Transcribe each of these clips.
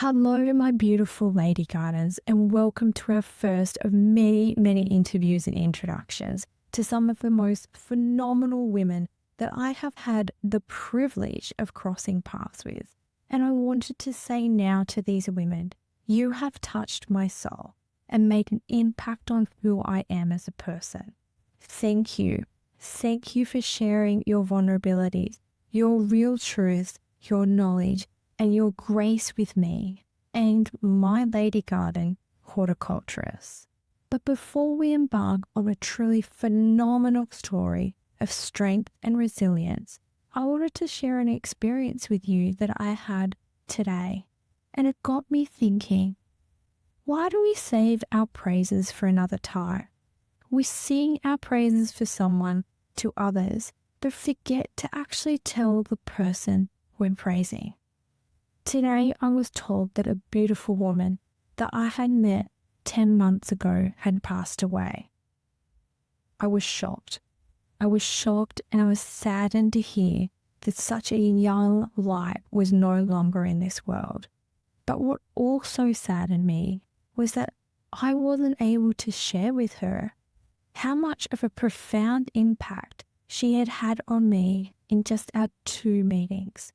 Hello, my beautiful lady gardens, and welcome to our first of many, many interviews and introductions to some of the most phenomenal women that I have had the privilege of crossing paths with. And I wanted to say now to these women, you have touched my soul and made an impact on who I am as a person. Thank you. Thank you for sharing your vulnerabilities, your real truths, your knowledge, and your grace with me and my lady garden horticulturist. But before we embark on a truly phenomenal story of strength and resilience, I wanted to share an experience with you that I had today. And it got me thinking, why do we save our praises for another time? We sing our praises for someone to others, but forget to actually tell the person we're praising. Today, I was told that a beautiful woman that I had met 10 months ago had passed away. I was shocked. I was shocked and I was saddened to hear that such a young light was no longer in this world. But what also saddened me was that I wasn't able to share with her how much of a profound impact she had had on me in just our 2 meetings.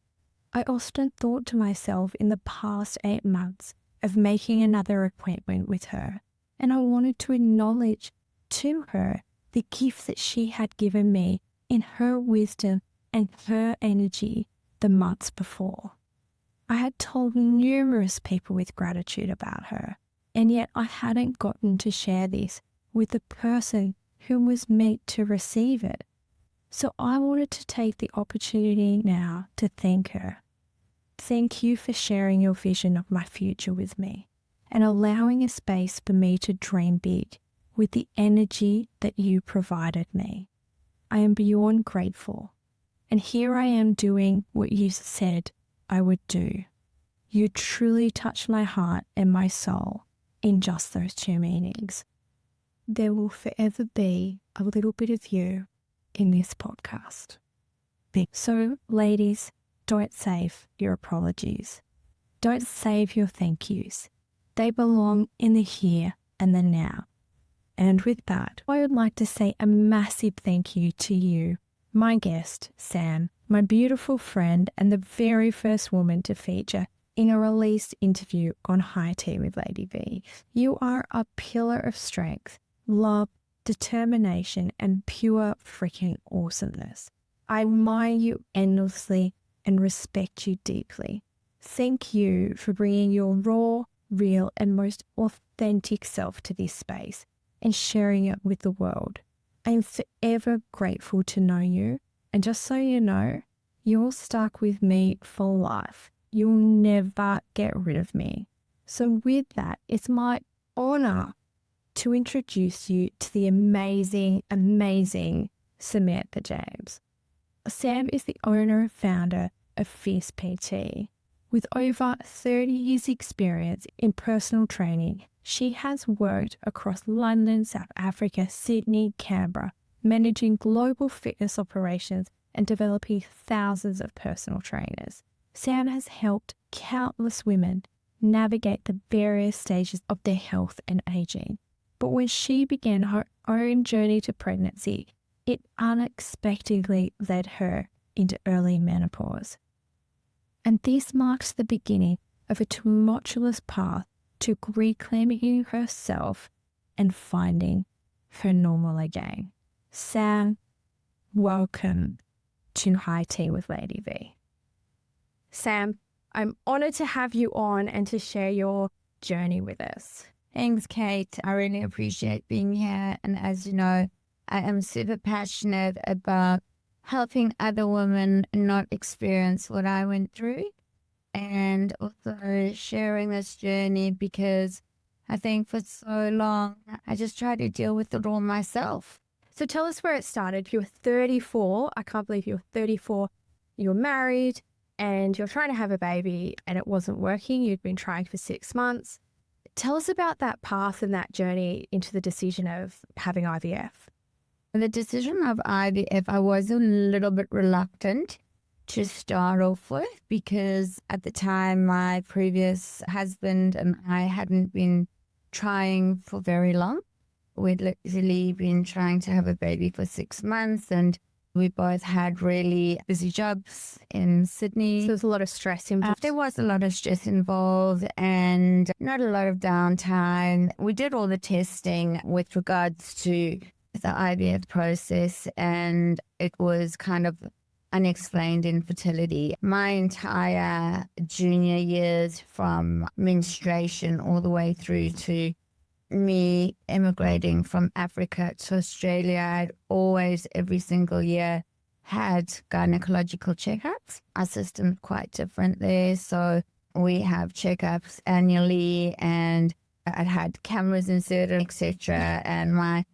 I often thought to myself in the past 8 months of making another appointment with her, and I wanted to acknowledge to her the gift that she had given me in her wisdom and her energy the months before. I had told numerous people with gratitude about her, and yet I hadn't gotten to share this with the person who was meant to receive it. So I wanted to take the opportunity now to thank her. Thank you for sharing your vision of my future with me and allowing a space for me to dream big with the energy that you provided me. I am beyond grateful, and here I am doing what you said I would do. You truly touched my heart and my soul in just those 2 meetings. There will forever be a little bit of you in this podcast. So, ladies, don't save your apologies. Don't save your thank yous. They belong in the here and the now. And with that, I would like to say a massive thank you to you, my guest, Sam, my beautiful friend and the very first woman to feature in a released interview on High Tea with Lady V. You are a pillar of strength, love, determination, and pure freaking awesomeness. I admire you endlessly and respect you deeply. Thank you for bringing your raw, real, and most authentic self to this space and sharing it with the world. I am forever grateful to know you, and just so you know, you're stuck with me for life. You'll never get rid of me. So with that, it's my honor to introduce you to the amazing, amazing Samantha James. Sam is the owner and founder of Fierce PT. With over 30 years experience in personal training, she has worked across London, South Africa, Sydney, Canberra, managing global fitness operations and developing thousands of personal trainers. Sam has helped countless women navigate the various stages of their health and aging. But when she began her own journey to pregnancy, it unexpectedly led her into early menopause. And this marks the beginning of a tumultuous path to reclaiming herself and finding her normal again. Sam, welcome to High Tea with Lady V. Sam, I'm honored to have you on and to share your journey with us. Thanks, Kate. I really appreciate being here. And as you know, I am super passionate about helping other women not experience what I went through, and also sharing this journey because I think for so long, I just tried to deal with it all myself. So tell us where it started. You were 34. I can't believe you were 34. You were married and you're trying to have a baby and it wasn't working. You'd been trying for 6 months. Tell us about that path and that journey into the decision of having IVF. The decision of IVF, I was a little bit reluctant to start off with, because at the time my previous husband and I hadn't been trying for very long. We'd literally been trying to have a baby for 6 months, and we both had really busy jobs in Sydney. So there's a lot of stress involved. There was a lot of stress involved and not a lot of downtime. We did all the testing with regards to the IVF process, and it was kind of unexplained infertility. My entire junior years, from menstruation all the way through to me emigrating from Africa to Australia, I'd always, every single year, had gynecological checkups. Our system's quite different there, so we have checkups annually, and I'd had cameras inserted, etc. And my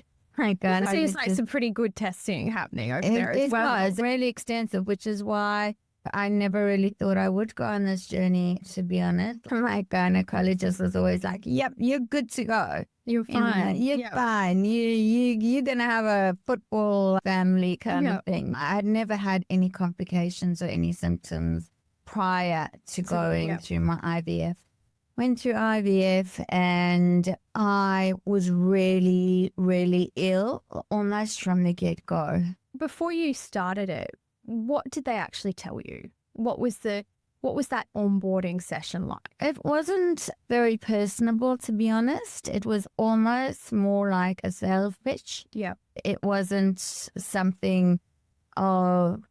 God, so it's like some pretty good testing happening over there as well. It was really extensive, which is why I never really thought I would go on this journey, to be honest. My gynecologist was always like, yep, you're good to go. You're fine. You're fine. You're going to have a football family kind of thing. I'd never had any complications or any symptoms prior to going through my IVF. Went through IVF and I was really, really ill almost from the get-go. Before you started it, what did they actually tell you? What was that onboarding session like? It wasn't very personable, to be honest. It was almost more like a sales pitch. Yeah. It wasn't something of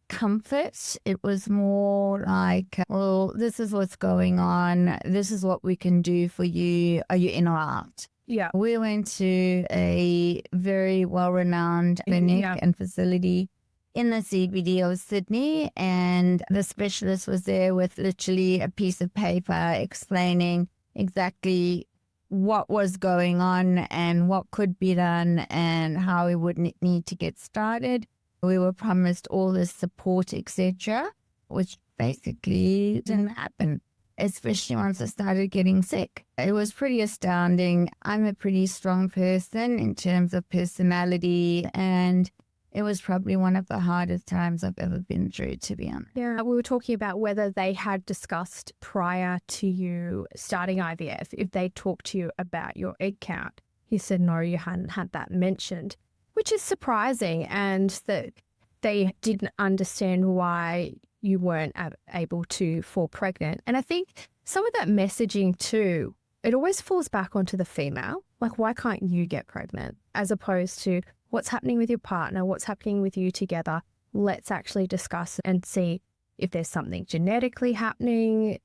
comfort. It was more like, well, this is what's going on. This is what we can do for you. Are you in or out? Yeah. We went to a very well-renowned clinic and facility in the CBD of Sydney, and the specialist was there with literally a piece of paper explaining exactly what was going on and what could be done and how we would need to get started. We were promised all this support, etc., which basically didn't happen, especially once I started getting sick. It was pretty astounding. I'm a pretty strong person in terms of personality, and it was probably one of the hardest times I've ever been through, to be honest. Yeah, we were talking about whether they had discussed prior to you starting IVF, if they talked to you about your egg count. You said no, you hadn't had that mentioned, which is surprising, and that they didn't understand why you weren't able to fall pregnant. And I think some of that messaging too, it always falls back onto the female. Like, why can't you get pregnant? As opposed to what's happening with your partner, what's happening with you together. Let's actually discuss and see if there's something genetically happening.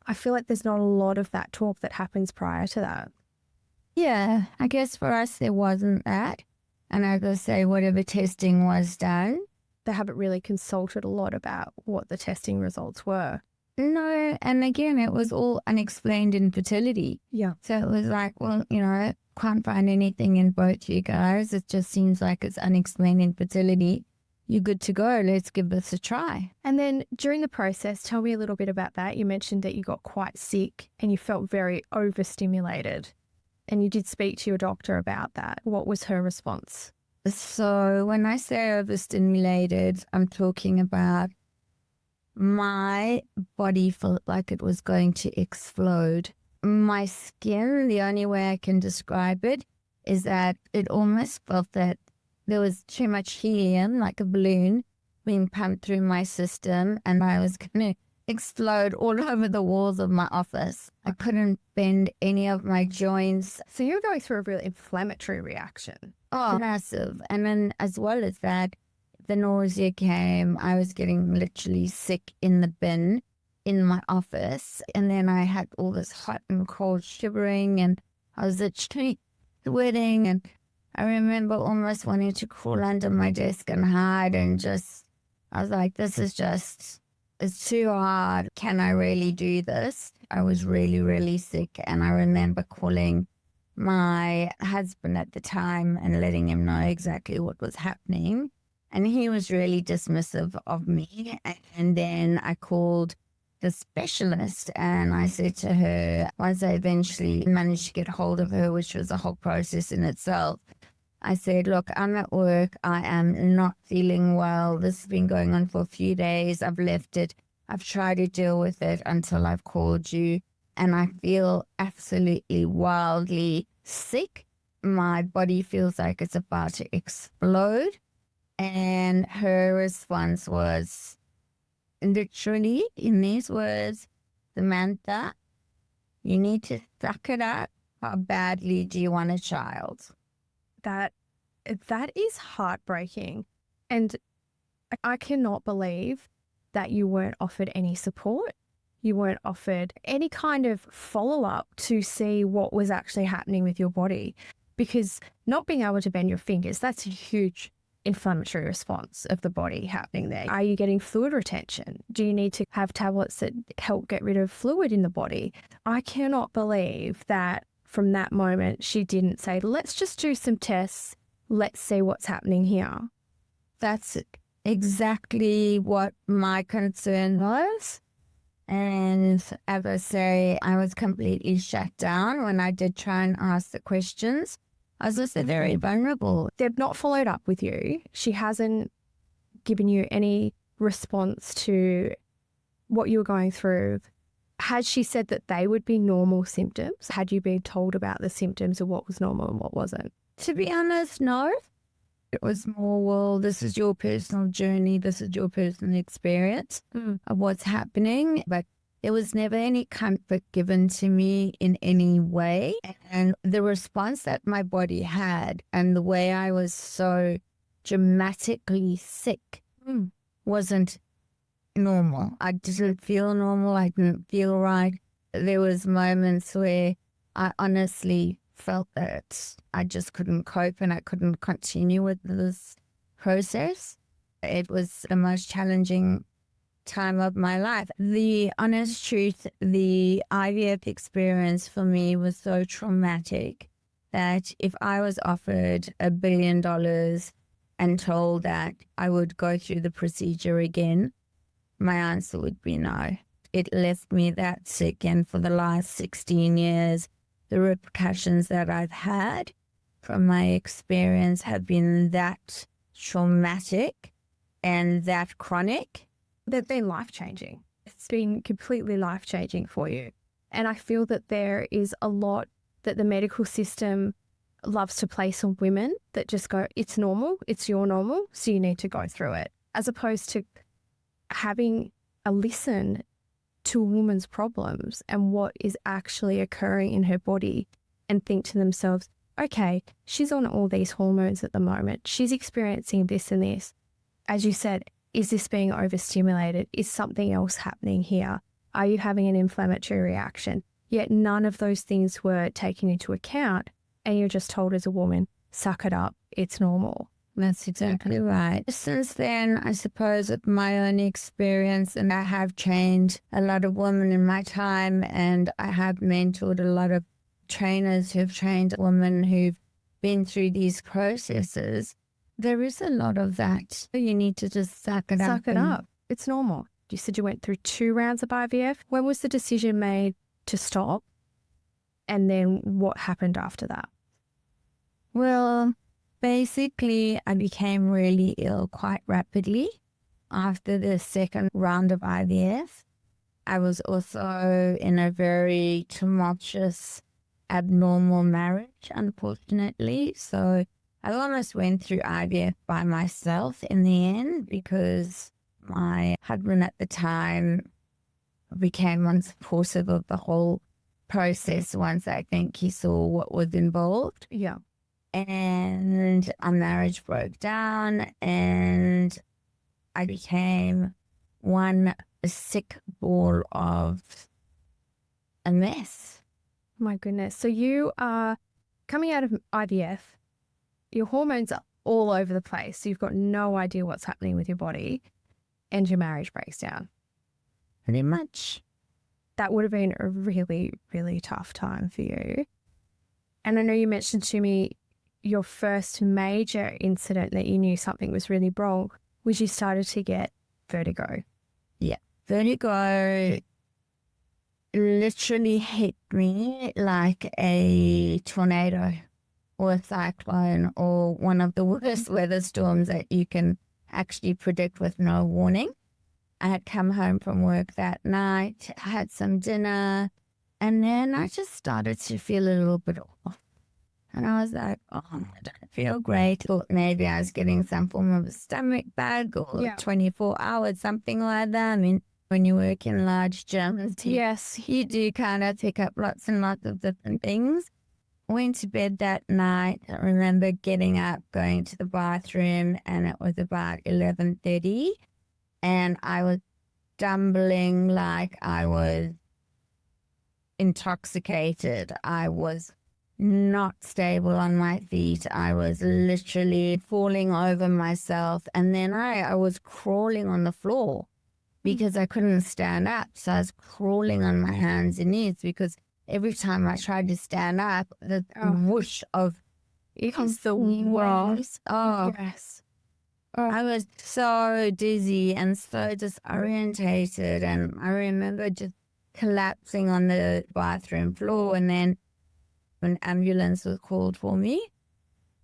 I feel like there's not a lot of that talk that happens prior to that. Yeah, I guess for us there wasn't that. And I gotta say, whatever testing was done, they haven't really consulted a lot about what the testing results were. No, and again, it was all unexplained infertility. Yeah. So it was like, well, can't find anything in both you guys. It just seems like it's unexplained infertility. You're good to go. Let's give this a try. And then during the process, tell me a little bit about that. You mentioned that you got quite sick and you felt very overstimulated. And you did speak to your doctor about that. What was her response? So when I say overstimulated, I'm talking about my body felt like it was going to explode. My skin, the only way I can describe it is that it almost felt that there was too much helium, like a balloon, being pumped through my system, and I was going to explode all over the walls of my office. I couldn't bend any of my joints. So you were going through a really inflammatory reaction. Oh, massive. And then as well as that, the nausea came. I was getting literally sick in the bin in my office. And then I had all this hot and cold shivering, and I was literally sweating. And I remember almost wanting to crawl under my desk and hide, and I was like, this is it's too hard. Can I really do this? I was really, really sick. And I remember calling my husband at the time and letting him know exactly what was happening. And he was really dismissive of me. And then I called the specialist and I said to her, once I eventually managed to get hold of her, which was a whole process in itself, I said, look, I'm at work. I am not feeling well. This has been going on for a few days. I've left it. I've tried to deal with it until I've called you. And I feel absolutely wildly sick. My body feels like it's about to explode. And her response was literally in these words, Samantha, you need to suck it up. How badly do you want a child? That is heartbreaking. And I cannot believe that you weren't offered any support. You weren't offered any kind of follow-up to see what was actually happening with your body. Because not being able to bend your fingers, that's a huge inflammatory response of the body happening there. Are you getting fluid retention? Do you need to have tablets that help get rid of fluid in the body? I cannot believe that from that moment, she didn't say, let's just do some tests. Let's see what's happening here. That's exactly what my concern was. And as I say, I was completely shut down when I did try and ask the questions. I was also very vulnerable. They've not followed up with you. She hasn't given you any response to what you were going through. Had she said that they would be normal symptoms? Had you been told about the symptoms of what was normal and what wasn't? To be honest, no. It was more, well, this is your personal journey. This is your personal experience of what's happening. But there was never any comfort given to me in any way. And the response that my body had and the way I was so dramatically sick wasn't normal. I didn't feel normal. I didn't feel right. There was moments where I honestly felt that I just couldn't cope and I couldn't continue with this process. It was the most challenging time of my life. The honest truth, the IVF experience for me was so traumatic that if I was offered $1 billion and told that I would go through the procedure again, my answer would be no. It left me that sick, and for the last 16 years, the repercussions that I've had from my experience have been that traumatic and that chronic. They've been life-changing. It's been completely life-changing for you. And I feel that there is a lot that the medical system loves to place on women that just go, it's normal, it's your normal, so you need to go through it. As opposed to having a listen to a woman's problems and what is actually occurring in her body and think to themselves, okay, she's on all these hormones at the moment. She's experiencing this and this. As you said, is this being overstimulated? Is something else happening here? Are you having an inflammatory reaction? Yet none of those things were taken into account, and you're just told as a woman, suck it up, it's normal. That's exactly right. Since then, I suppose with my own experience, and I have trained a lot of women in my time, and I have mentored a lot of trainers who've trained women who've been through these processes. There is a lot of that. You need to just suck it up. Suck it up. It's normal. You said you went through 2 rounds of IVF. When was the decision made to stop? And then what happened after that? Well, basically, I became really ill quite rapidly after the 2nd round of IVF. I was also in a very tumultuous, abnormal marriage, unfortunately. So I almost went through IVF by myself in the end because my husband at the time became unsupportive of the whole process once I think he saw what was involved. Yeah. And our marriage broke down and I became one sick ball of a mess. My goodness. So you are coming out of IVF, your hormones are all over the place. So you've got no idea what's happening with your body and your marriage breaks down. Pretty much. That would have been a really, really tough time for you. And I know you mentioned to me your first major incident that you knew something was really wrong was you started to get vertigo. Yeah. Vertigo literally hit me like a tornado. or a cyclone or one of the worst weather storms that you can actually predict with no warning. I had come home from work that night, had some dinner, and then I just started to feel a little bit off. And I was like, oh, I don't feel great. Thought maybe I was getting some form of a stomach bug or 24 hours, something like that. I mean, when you work in large gyms, Yes. you do kind of pick up lots and lots of different things. Went to bed that night. I remember getting up, going to the bathroom, and it was about 11:30. And I was stumbling like I was intoxicated. I was not stable on my feet. I was literally falling over myself. And then I was crawling on the floor because I couldn't stand up. So I was crawling on my hands and knees because every time I tried to stand up, the whoosh of Comes the worst. Oh, Yes. I was so dizzy and so disorientated. And I remember just collapsing on the bathroom floor. And then an ambulance was called for me.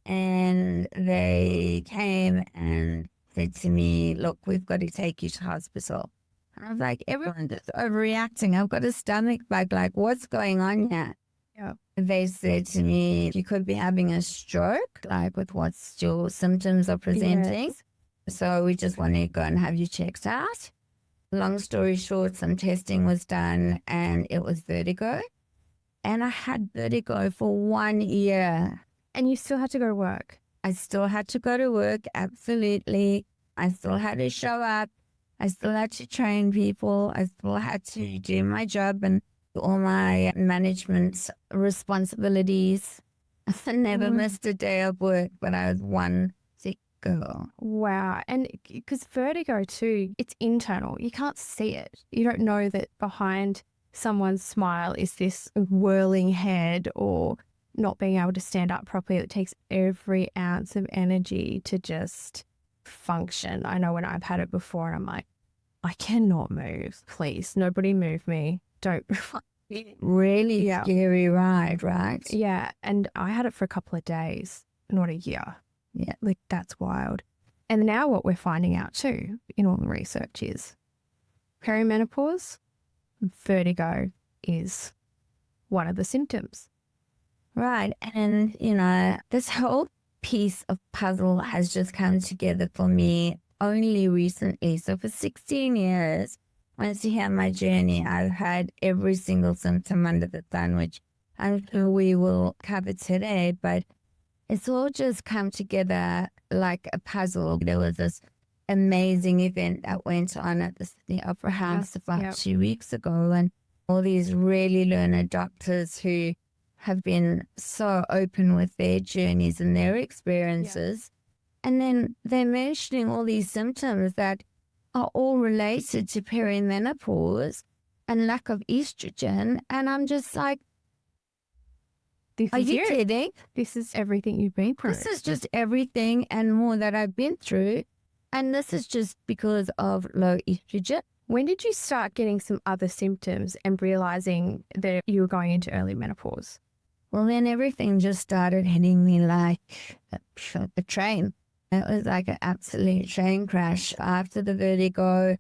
And they came and said to me, look, we've got to take you to hospital. And I was like, everyone's just overreacting. I've got a stomach bug. Like, what's going on here? Yeah. They said to me, you could be having a stroke, like with what's your symptoms are presenting. Yes. So we just want to go and have you checked out. Long story short, some testing was done and it was vertigo. And I had vertigo for 1 year. And you still had to go to work. I still had to go to work, absolutely. I still had to show up. I still had to train people. I still had to do my job and all my management responsibilities. I never missed a day of work, but I was one sick girl. Wow. And because vertigo too, it's internal. You can't see it. You don't know that behind someone's smile is this whirling head or not being able to stand up properly. It takes every ounce of energy to just function. I know when I've had it before and I'm like, I cannot move. Please, nobody move me. Don't. Really scary ride, right? Yeah. And I had it for a couple of days, not a year. Yeah. Like, that's wild. And now what we're finding out too in all the research is perimenopause, vertigo is one of the symptoms. Right. And, you know, this whole piece of puzzle has just come together for me only recently. So for 16 years, once you hear my journey, I've had every single symptom under the sun, which I'm sure we will cover today, but it's all just come together like a puzzle. There was this amazing event that went on at the Sydney Opera House about 2 weeks ago, and all these really learned doctors who have been so open with their journeys and their experiences. And then they're mentioning all these symptoms that are all related to perimenopause and lack of estrogen. And I'm just like, are you kidding? This is everything you've been through. This is just everything and more that I've been through. And this is just because of low estrogen. When did you start getting some other symptoms and realizing that you were going into early menopause? Well, then everything just started hitting me like a train. It was like an absolute train crash. After the vertigo,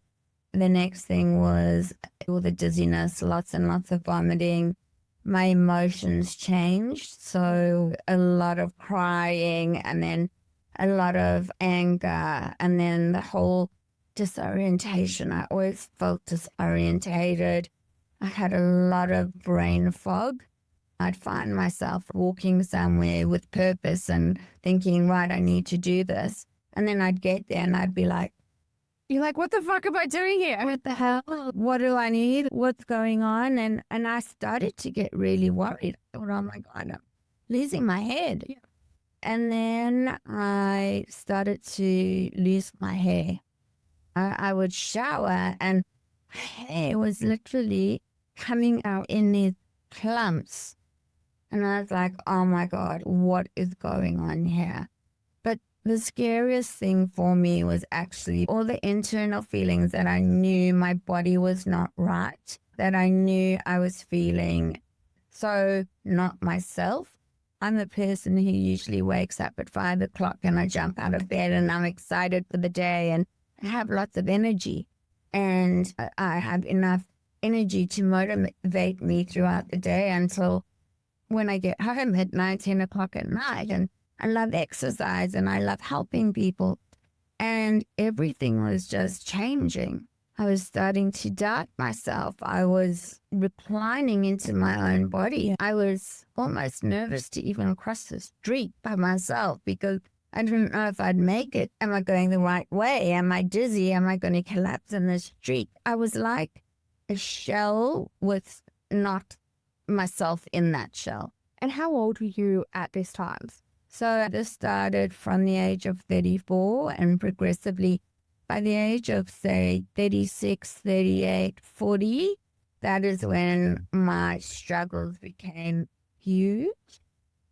the next thing was all the dizziness, lots and lots of vomiting. My emotions changed. So a lot of crying and then a lot of anger and then the whole disorientation. I always felt disorientated. I had a lot of brain fog. I'd find myself walking somewhere with purpose and thinking, right, I need to do this. And then I'd get there and I'd be like, you're like, what the fuck am I doing here? What the hell? What do I need? What's going on? And I started to get really worried. I thought, oh my God, I'm losing my head. Yeah. And then I started to lose my hair. I would shower and hair was literally coming out in these clumps. And I was like, oh my God, what is going on here? But the scariest thing for me was actually all the internal feelings that I knew my body was not right, that I knew I was feeling so not myself. I'm the person who usually wakes up at 5 o'clock and I jump out of bed and I'm excited for the day and I have lots of energy. And I have enough energy to motivate me throughout the day until when I get home at 9, 10 o'clock at night. And I love exercise and I love helping people. And everything was just changing. I was starting to doubt myself. I was reclining into my own body. I was almost nervous to even cross the street by myself because I didn't know if I'd make it. Am I going the right way? Am I dizzy? Am I going to collapse in the street? I was like a shell with not myself in that shell. And how old were you at this time? So this started from the age of 34 and progressively by the age of, say, 36, 38, 40, that is when my struggles became huge.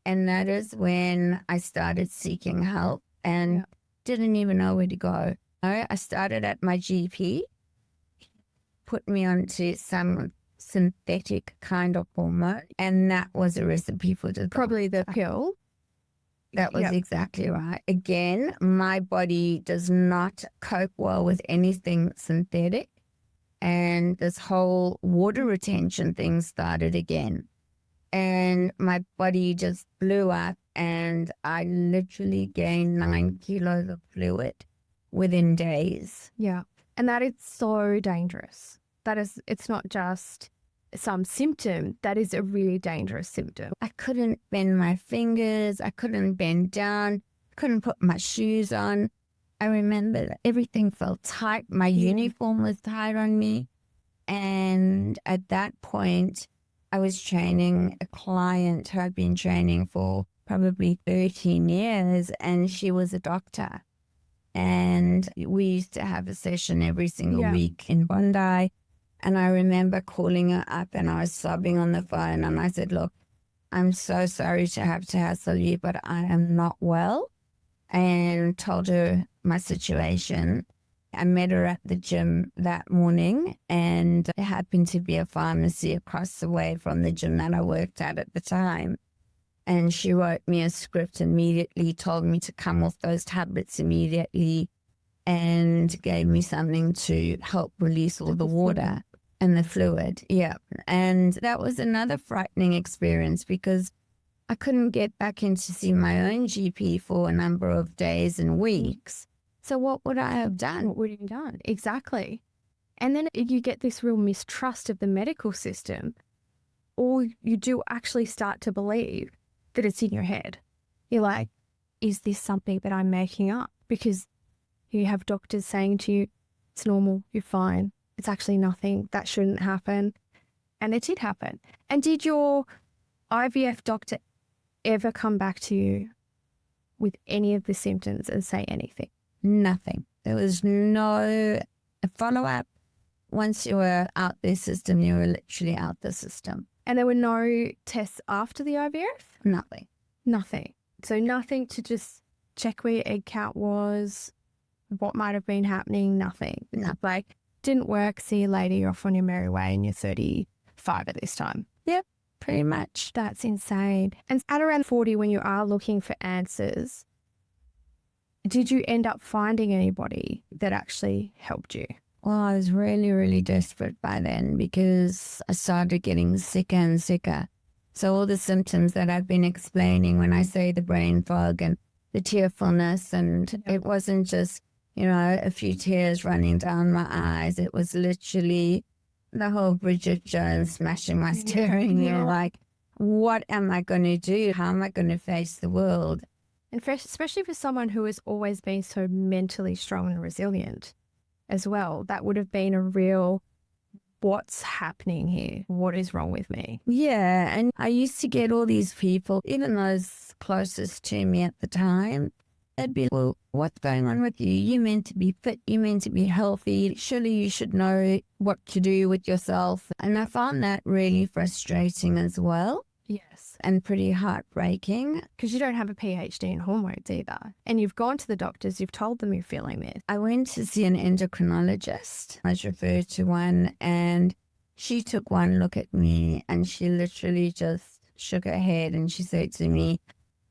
And that is when I started seeking help and didn't even know where to go. I started at my GP, put me onto some synthetic kind of hormone, and that was a recipe for disaster. Probably the pill. That was exactly right. Again, my body does not cope well with anything synthetic. And this whole water retention thing started again. And my body just blew up and I literally gained 9 kilos of fluid within days. Yeah. And that is so dangerous. It's not just some symptom, that is a really dangerous symptom. I couldn't bend my fingers. I couldn't bend down. Couldn't put my shoes on. I remember everything felt tight. My uniform was tight on me. And at that point, I was training a client who I'd been training for probably 13 years, and she was a doctor. And we used to have a session every single week in Bondi. And I remember calling her up and I was sobbing on the phone and I said, look, I'm so sorry to have to hassle you, but I am not well. And told her my situation. I met her at the gym that morning and it happened to be a pharmacy across the way from the gym that I worked at the time. And she wrote me a script immediately, told me to come off those tablets immediately and gave me something to help release all the water and the fluid. Yeah. And that was another frightening experience because I couldn't get back in to see my own GP for a number of days and weeks. So what would I have done? What would you have done? Exactly. And then you get this real mistrust of the medical system, or you do actually start to believe that it's in your head. You're like, is this something that I'm making up? Because you have doctors saying to you, it's normal, you're fine. It's actually nothing. That shouldn't happen. And it did happen. And did your IVF doctor ever come back to you with any of the symptoms and say anything? Nothing. There was no follow-up. Once you were out their system, you were literally out the system. And there were no tests after the IVF? Nothing. Nothing. So nothing to just check where your egg count was, what might have been happening, nothing. No. Like, didn't work, see you later, you're off on your merry way and you're 35 at this time. Yep, pretty much. That's insane. And at around 40, when you are looking for answers, did you end up finding anybody that actually helped you? Well, I was really, really desperate by then because I started getting sicker and sicker. So all the symptoms that I've been explaining when I say the brain fog and the tearfulness, and it wasn't just, a few tears running down my eyes. It was literally the whole Bridget Jones smashing my steering wheel. Like, what am I going to do? How am I going to face the world? And especially for someone who has always been so mentally strong and resilient as well, that would have been a real, what's happening here? What is wrong with me? Yeah, and I used to get all these people, even those closest to me at the time, they'd be, well, what's going on with you? You're meant to be fit. You're meant to be healthy. Surely you should know what to do with yourself. And I found that really frustrating as well. Yes. And pretty heartbreaking. Because you don't have a PhD in hormones either. And you've gone to the doctors, you've told them you're feeling this. I went to see an endocrinologist. I was referred to one and she took one look at me and she literally just shook her head and she said to me,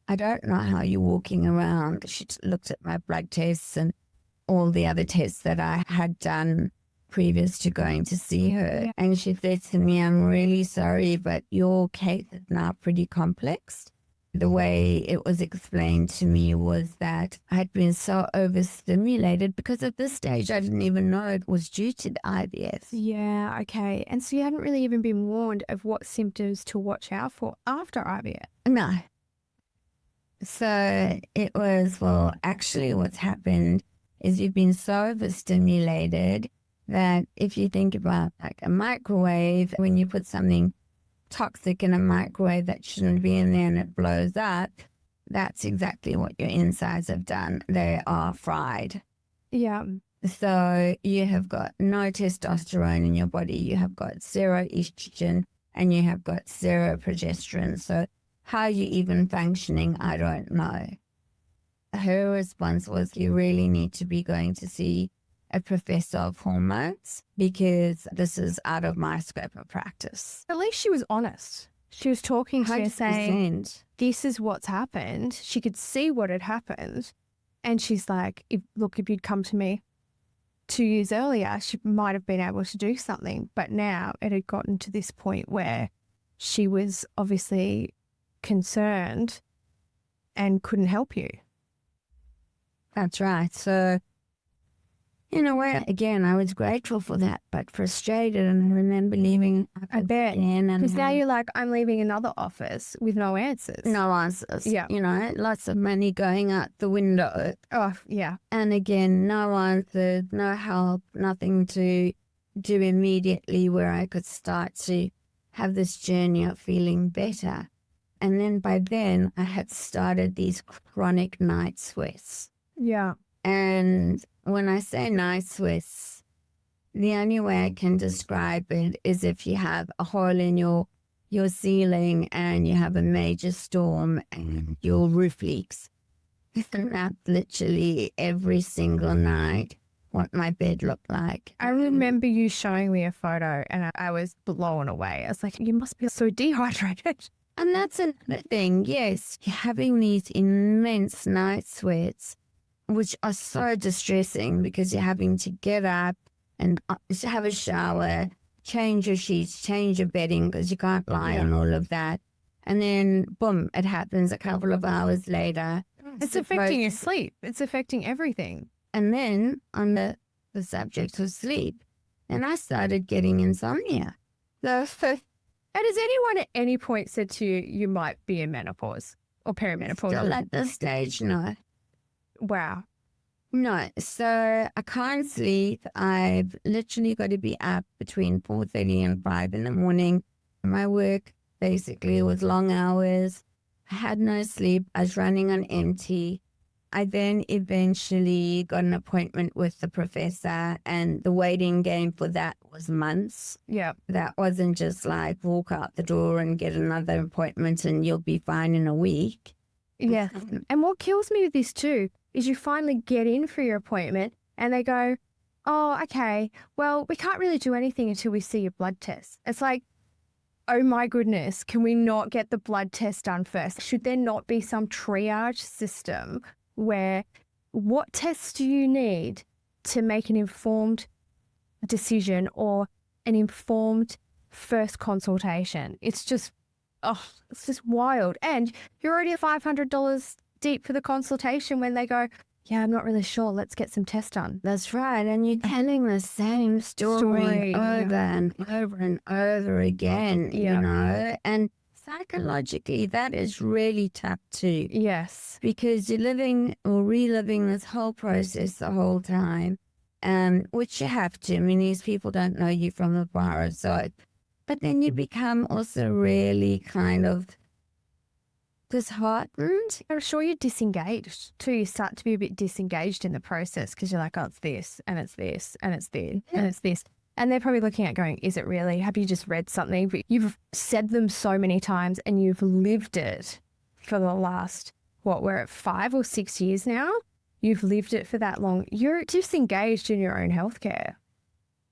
I don't know how you're walking around. She looked at my blood tests and all the other tests that I had done previous to going to see her. Yeah. And she said to me, I'm really sorry, but your case is now pretty complex. The way it was explained to me was that I had been so overstimulated because at this stage I didn't even know it was due to the IVF. Yeah, okay. And so you hadn't really even been warned of what symptoms to watch out for after IVF? No. So it was, well, actually what's happened is you've been so overstimulated that if you think about like a microwave, when you put something toxic in a microwave that shouldn't be in there and it blows up, that's exactly what your insides have done. They are fried. Yeah. So you have got no testosterone in your body, you have got zero estrogen, and you have got zero progesterone. So how you even functioning, I don't know. Her response was, you really need to be going to see a professor of hormones because this is out of my scope of practice. At least she was honest. She was talking to you saying, 100%. this is what's happened. She could see what had happened. And she's like, if you'd come to me 2 years earlier, she might have been able to do something. But now it had gotten to this point where she was obviously concerned and couldn't help you. That's right. So, in a way, again, I was grateful for that, but frustrated. And I remember leaving. I bet. Because now you're like, I'm leaving another office with no answers. No answers. Yeah. You know, lots of money going out the window. Oh, yeah. And again, no answers, no help, nothing to do immediately where I could start to have this journey of feeling better. And then by then, I had started these chronic night sweats. Yeah. And when I say night sweats, the only way I can describe it is if you have a hole in your ceiling and you have a major storm and your roof leaks. And that's literally every single night what my bed looked like. I remember you showing me a photo and I was blown away. I was like, you must be so dehydrated. And that's another thing. Yes, you're having these immense night sweats, which are so distressing because you're having to get up and have a shower, change your sheets, change your bedding because you can't lie on all of that. And then, boom, it happens a couple of hours later. It's affecting your sleep. It's affecting everything. And then on the subject of sleep, and I started getting insomnia. And has anyone at any point said to you, you might be in menopause or perimenopause? Still at this stage, no. Wow. No, so I can't sleep. I've literally got to be up between 4:30 and 5 in the morning. My work basically was long hours. I had no sleep. I was running on empty. I then eventually got an appointment with the professor, and the waiting game for that was months. Yeah. That wasn't just like walk out the door and get another appointment and you'll be fine in a week. Yeah. And what kills me with this too is you finally get in for your appointment and they go, oh, okay, well, we can't really do anything until we see your blood test. It's like, oh my goodness, can we not get the blood test done first? Should there not be some triage system where what tests do you need to make an informed decision or an informed first consultation? It's just wild. And you're already $500 deep for the consultation when they go, yeah, I'm not really sure. Let's get some tests done. That's right. And you're telling the same story over and over and over again, you know. And psychologically, that is really tough too. Yes. Because you're living or reliving this whole process the whole time, which you have to. I mean, these people don't know you from afar, so. But then you become also really kind of disheartened. I'm sure you're disengaged too. You start to be a bit disengaged in the process because you're like, oh, it's this and it's this and it's this and it's this. And they're probably looking at going, is it really? Have you just read something? But you've said them so many times and you've lived it for the last, we're at 5 or 6 years now. You've lived it for that long. You're disengaged in your own healthcare.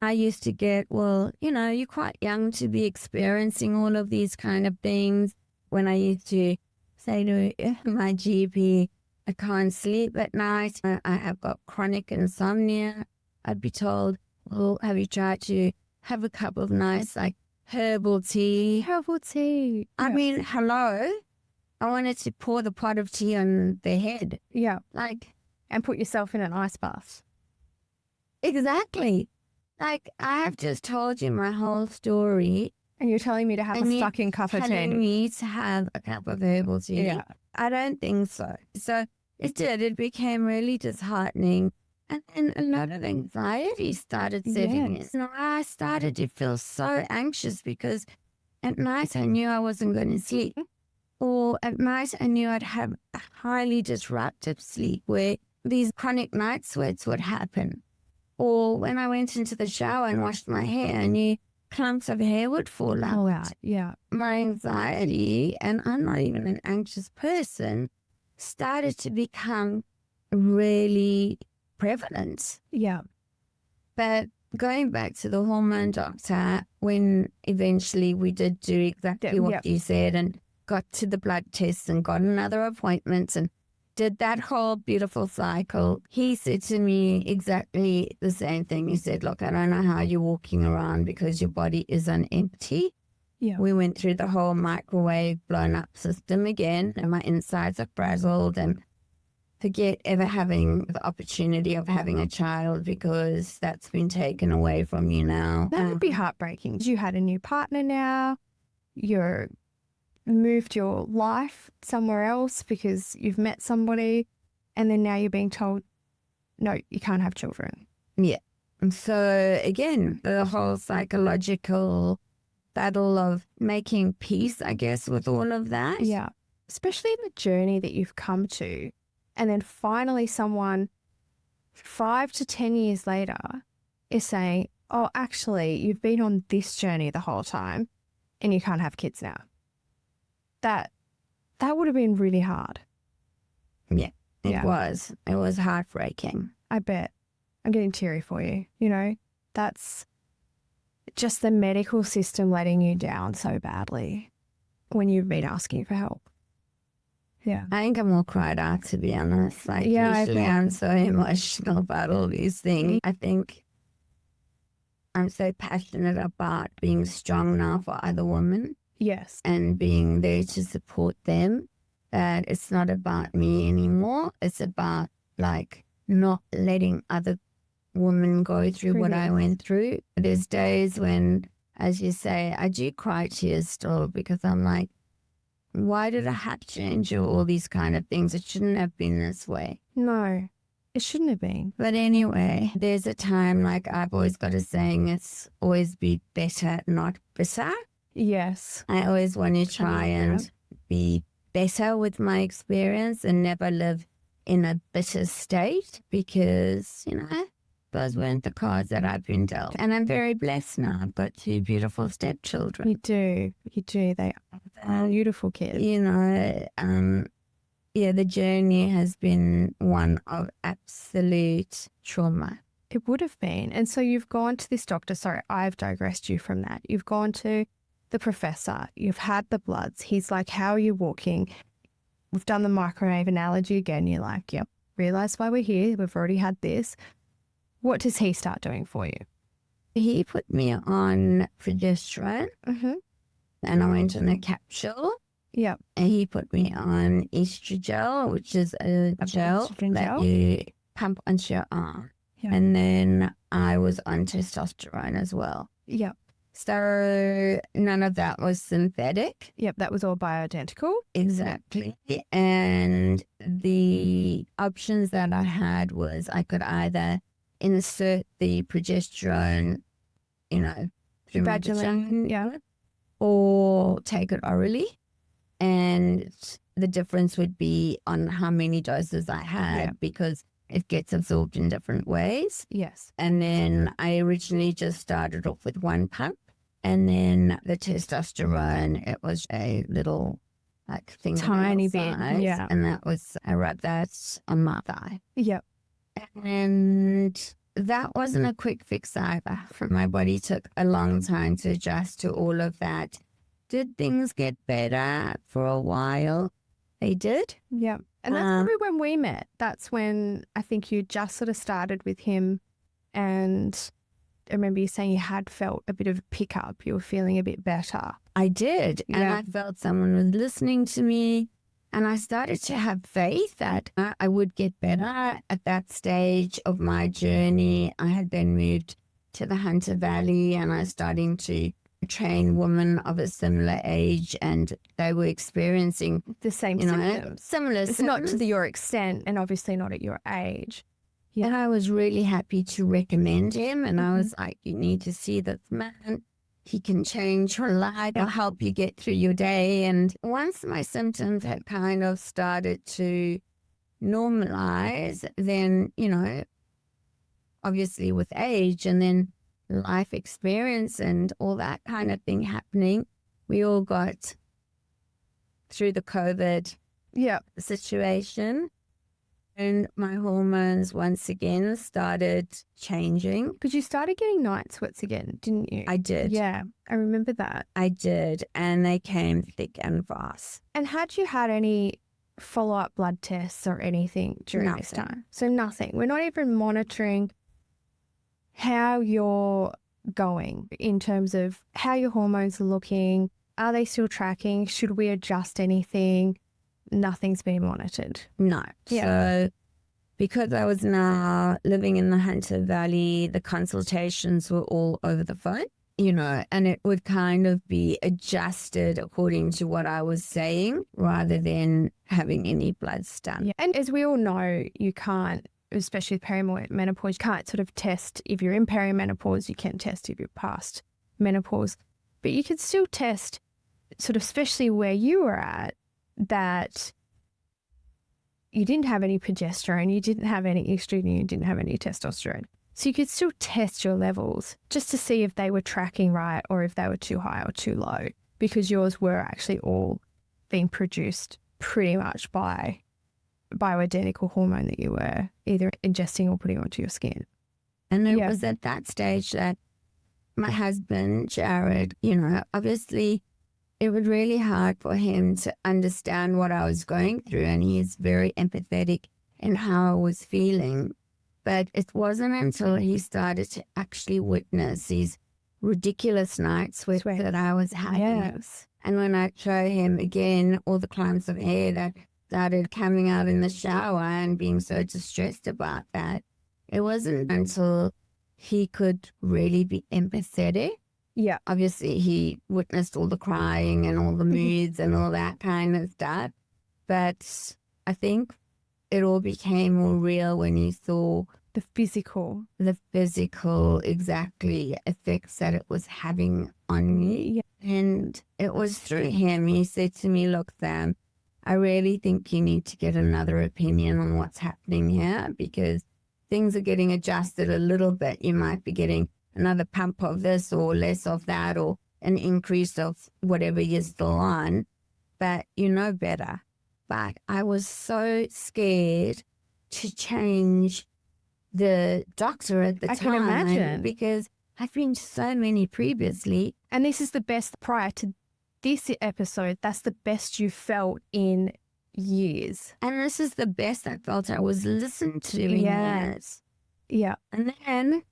I used to get, well, you know, you're quite young to be experiencing all of these kind of things. when I used to say to my GP, I can't sleep at night, I have got chronic insomnia, I'd be told, well, have you tried to have a cup of nice, like, herbal tea? Herbal tea. I mean, hello? I wanted to pour the pot of tea on their head. Yeah. Like, And put yourself in an ice bath. exactly. Like, I have just told you my whole story. And you're telling me to have a sucking cup of tea. Telling me to have a cup of herbal tea. Yeah. I don't think so. So it did. It became really disheartening. And then a lot of anxiety started setting in. So I started to feel so anxious because at night I knew I wasn't going to sleep. Or at night I knew I'd have a highly disruptive sleep where these chronic night sweats would happen. Or when I went into the shower and washed my hair, I knew clumps of hair would fall out. Yeah. My anxiety, and I'm not even an anxious person, started to become really prevalent. Yeah. But going back to the hormone doctor, when eventually we did do exactly what you said and got to the blood tests and got another appointment and did that whole beautiful cycle, he said to me exactly the same thing. He said, look, I don't know how you're walking around because your body is on empty. Yeah. We went through the whole microwave blown up system again, and my insides are frazzled, and forget ever having the opportunity of having a child because that's been taken away from you now. That would be heartbreaking. You had a new partner now. You're moved your life somewhere else because you've met somebody, and then now you're being told, no, you can't have children. Yeah. And so again, the whole psychological battle of making peace, I guess, with all of that. Yeah. Especially the journey that you've come to. And then finally someone 5 to 10 years later is saying, oh, actually, you've been on this journey the whole time and you can't have kids now. That would have been really hard. Yeah, it was. It was heartbreaking. I bet. I'm getting teary for you. You know, that's just the medical system letting you down so badly when you've been asking for help. Yeah. I think I'm all cried out, to be honest. Like, usually I'm so emotional about all these things. I think I'm so passionate about being strong now for other women. Yes. And being there to support them. That it's not about me anymore. It's about, like, not letting other women go through what I went through. There's days when, as you say, I do cry tears still because I'm like, why did I have to endure all these kind of things? It shouldn't have been this way. No, it shouldn't have been. But anyway, there's a time, like I've always got a saying, it's always be better, not bitter. Yes. I always want to try and be better with my experience and never live in a bitter state because, you know, those weren't the cards that I've been dealt. And I'm very blessed now. I've got 2 beautiful stepchildren. You do. You do. They are beautiful kids. You know, the journey has been one of absolute trauma. It would have been. And so you've gone to this doctor. Sorry, I've digressed you from that. You've gone to the professor. You've had the bloods. He's like, how are you walking? We've done the microwave analogy again. You're like, yep, realize why we're here. We've already had this. What does he start doing for you? He put me on progesterone and I went on a capsule. Yep. And he put me on estrogel, which is a gel that you pump onto your arm. Yep. And then I was on testosterone as well. Yep. So none of that was synthetic. Yep, that was all bioidentical. Exactly. And the options that I had was I could either insert the progesterone, you know, through my vagina, or take it orally. And the difference would be on how many doses I had because it gets absorbed in different ways. Yes. And then I originally just started off with 1 pump. And then the testosterone, it was a little like thing. Tiny bit. Yeah. And that was, I rubbed that on my thigh. Yep. And that wasn't a quick fix either. My body took a long time to adjust to all of that Did things get better for a while? They did. Yeah. And that's probably when we met. That's when I think you just sort of started with him. And I remember you saying you had felt a bit of a pickup. You were feeling a bit better. I did. Yeah. And I felt someone was listening to me. And I started to have faith that I would get better at that stage of my journey. I had then moved to the Hunter Valley and I was starting to train women of a similar age, and they were experiencing the same symptoms. Similar it's symptoms. Not to your extent and obviously not at your age. Yeah. And I was really happy to recommend him. And I was like, you need to see this man. He can change your life. He'll help you get through your day. And once my symptoms had kind of started to normalize, then, obviously with age and then life experience and all that kind of thing happening, we all got through the COVID situation. And my hormones once again started changing. Because you started getting night sweats again, didn't you? I did. Yeah, I remember that. I did. And they came thick and fast. And had you had any follow-up blood tests or anything during this time? So nothing. We're not even monitoring how you're going in terms of how your hormones are looking. Are they still tracking? Should we adjust anything? Nothing's been monitored. No. Yeah. So because I was now living in the Hunter Valley, the consultations were all over the phone, and it would kind of be adjusted according to what I was saying rather than having any bloods done. Yeah. And as we all know, you can't, especially with perimenopause, you can't sort of test if you're in perimenopause. You can test if you're past menopause, but you can still test sort of, especially where you were at, that you didn't have any progesterone, you didn't have any estrogen, you didn't have any testosterone. So you could still test your levels just to see if they were tracking right or if they were too high or too low, because yours were actually all being produced pretty much by bioidentical hormone that you were either ingesting or putting onto your skin. And it was at that stage that my husband, Jared, obviously it was really hard for him to understand what I was going through, and he is very empathetic in how I was feeling. But it wasn't until he started to actually witness these ridiculous night sweats that I was having. Yes. And when I show him again all the clumps of hair that started coming out in the shower and being so distressed about that, it wasn't until he could really be empathetic. Yeah. Obviously, he witnessed all the crying and all the moods and all that kind of stuff. But I think it all became more real when he saw the physical exactly effects that it was having on me. Yeah. And it was through him. He said to me, look, Sam, I really think you need to get another opinion on what's happening here, because things are getting adjusted a little bit. You might be getting another pump of this or less of that, or an increase of whatever you're still on, but you know better. But I was so scared to change the doctor at the time. I can imagine. Because I've been to so many previously. And this is the best, prior to this episode, that's the best you felt in years. And this is the best I felt I was listened to in years. Yeah. And then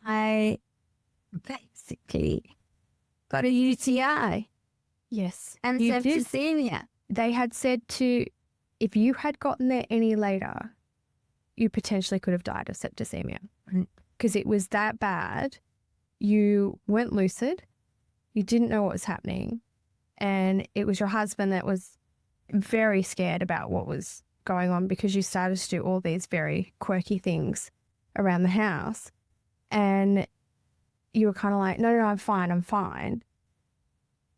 I basically got a UTI. Yes. And septicemia. They had said if you had gotten there any later, you potentially could have died of septicemia. Because it was that bad. You weren't lucid. You didn't know what was happening. And it was your husband that was very scared about what was going on, because you started to do all these very quirky things around the house. And you were kind of like, no, I'm fine.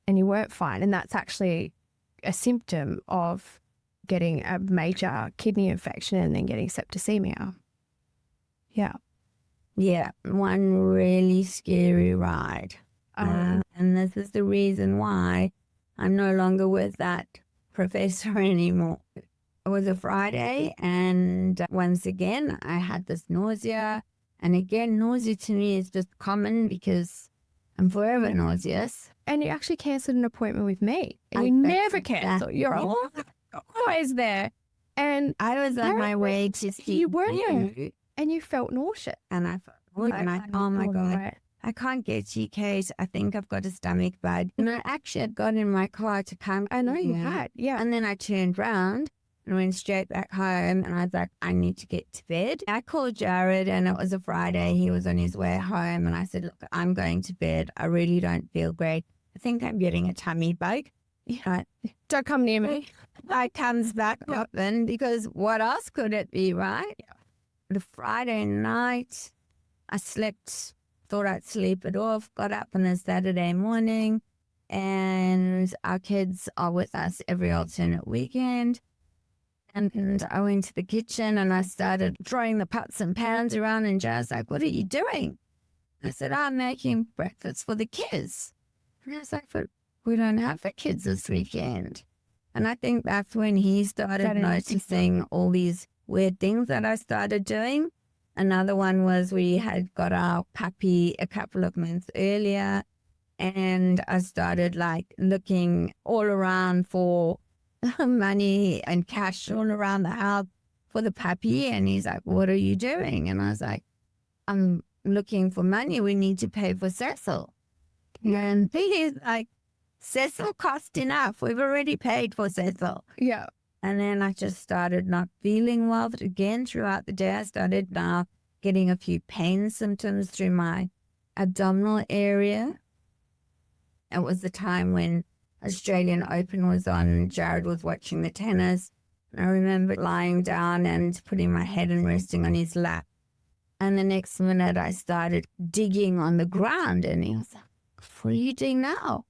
And you weren't fine. And that's actually a symptom of getting a major kidney infection and then getting septicemia. Yeah. Yeah. One really scary ride. And this is the reason why I'm no longer with that professor anymore. It was a Friday, and once again, I had this nausea. And again, nausea to me is just common because I'm forever nauseous. And you actually cancelled an appointment with me. And I you never cancelled cancel. that. You're always there. And I was on my way to see you were, you, and you felt nauseous. and I thought, oh my God, I can't get GKs. I think I've got a stomach bug. And I actually had got in my car to come. I know you here. had, yeah. And then I turned round and went straight back home, and I was like, I need to get to bed. I called Jared, and it was a Friday. He was on his way home, and I said, look, I'm going to bed. I really don't feel great. I think I'm getting a tummy bug. You know, Don't come near me. I comes back up then, because what else could it be, right? Yeah. The Friday night, I slept, thought I'd sleep it off, got up on a Saturday morning, and our kids are with us every alternate weekend. And I went to the kitchen and I started throwing the pots and pans around, and Jared's like, what are you doing? I said, I'm making breakfast for the kids. And I was like, but we don't have the kids this weekend. And I think that's when he started noticing all these weird things that I started doing. Another one was we had got our puppy a couple of months earlier, and I started like looking all around for money and cash all around the house for the puppy. And he's like, what are you doing? And I was like, I'm looking for money. We need to pay for Cecil. And he's like, Cecil cost enough. We've already paid for Cecil. Yeah. And then I just started not feeling well again throughout the day. I started now getting a few pain symptoms through my abdominal area. It was the time when Australian Open was on and Jared was watching the tennis. I remember lying down and putting my head and resting on his lap. And the next minute I started digging on the ground, and he was like, what are you doing now?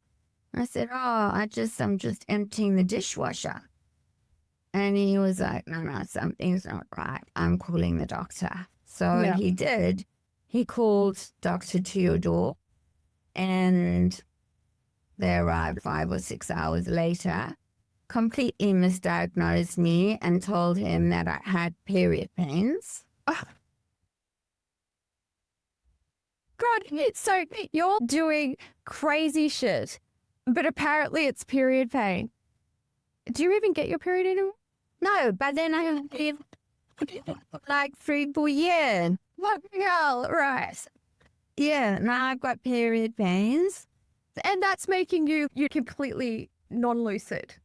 I said, I'm just emptying the dishwasher. And he was like, no, something's not right. I'm calling the doctor. So he did. He called Doctor to your door, and they arrived 5 or 6 hours later, completely misdiagnosed me and told him that I had period pains. Oh. God, so you're doing crazy shit, but apparently it's period pain. Do you even get your period anymore? No, but then I have like 3-4 years. What the hell? Right. Yeah, now I've got period pains. And that's making you completely non-lucid.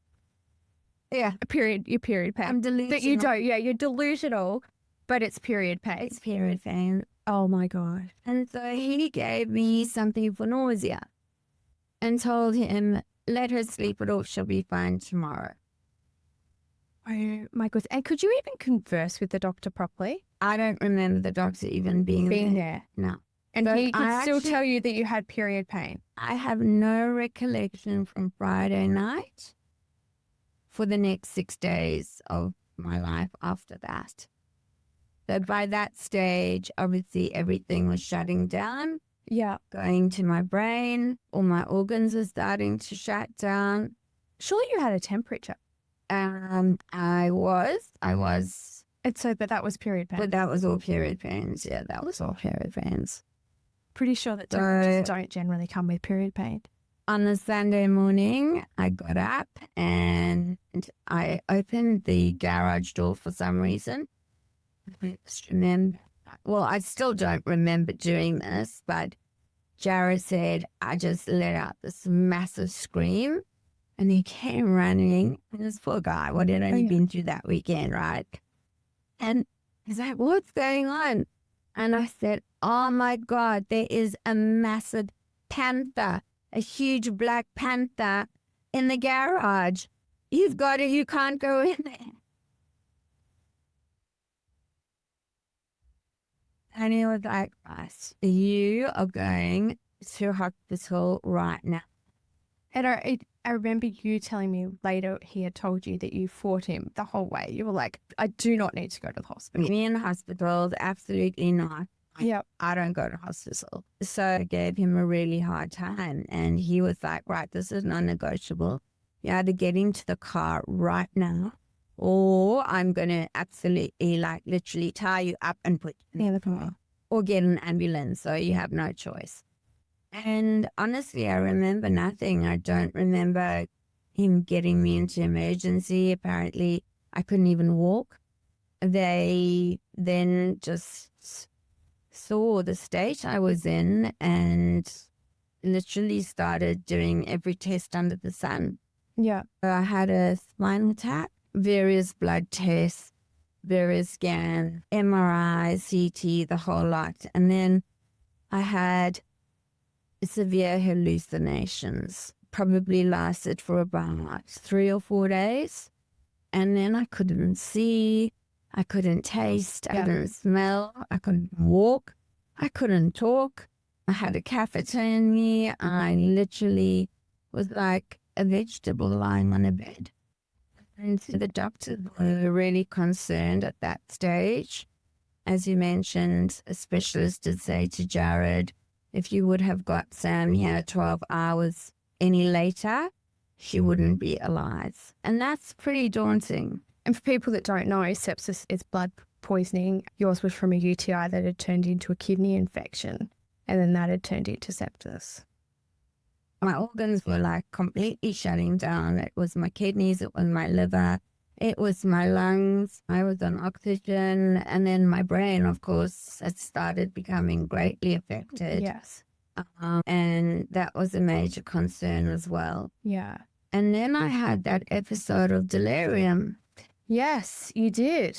Yeah. Your period pain. I'm delusional. That you don't, you're delusional, but it's period pain. It's period pain. Oh my God. And so he gave me something for nausea and told him, let her sleep it off, she'll be fine tomorrow. Oh my goodness. And could you even converse with the doctor properly? I don't remember the doctor even being there. No. And But he could still tell you that you had period pain. I have no recollection from Friday night for the next 6 days of my life after that. So by that stage, obviously everything was shutting down. Yeah. Going to my brain, all my organs were starting to shut down. Surely you had a temperature. I was. And so, but that was period pain. But that was all period pains. Yeah, that was all period pains. Pretty sure that temperatures don't generally come with period pain. On the Sunday morning, I got up and I opened the garage door for some reason. I just remember, well, I still don't remember doing this, but Jared said I just let out this massive scream, and he came running. And this poor guy, what had only been through that weekend, right? And he's like, what's going on? And I said, oh my God, there is a massive panther, a huge black panther in the garage. You've got it, you can't go in there. And he was like, right, you are going to hospital right now. And I remember you telling me later he had told you that you fought him the whole way. You were like, I do not need to go to the hospital. Me in hospitals, absolutely not. Yeah. I don't go to hospital. So I gave him a really hard time. And he was like, right, this is non-negotiable. You either get into the car right now, or I'm going to absolutely, like, literally tie you up and put you in the car. Or get an ambulance, so you have no choice. And honestly, I remember nothing. I don't remember him getting me into emergency. Apparently, I couldn't even walk. They then just saw the state I was in and literally started doing every test under the sun. Yeah. I had a spinal tap, various blood tests, various scans, MRI, CT, the whole lot. And then I had severe hallucinations, probably lasted for about 3 or 4 days. And then I couldn't see, I couldn't taste, I couldn't smell, I couldn't walk, I couldn't talk. I had a catheter in me. I literally was like a vegetable lying on a bed. And the doctors were really concerned at that stage. As you mentioned, a specialist did say to Jared, if you would have got Sam here 12 hours any later, she wouldn't be alive. And that's pretty daunting. And for people that don't know, sepsis is blood poisoning. Yours was from a UTI that had turned into a kidney infection, and then that had turned into sepsis. My organs were like completely shutting down. It was my kidneys, it was my liver, it was my lungs. I was on oxygen, and then my brain, of course, had started becoming greatly affected. Yes. And that was a major concern as well. Yeah. And then I had that episode of delirium. Yes, you did.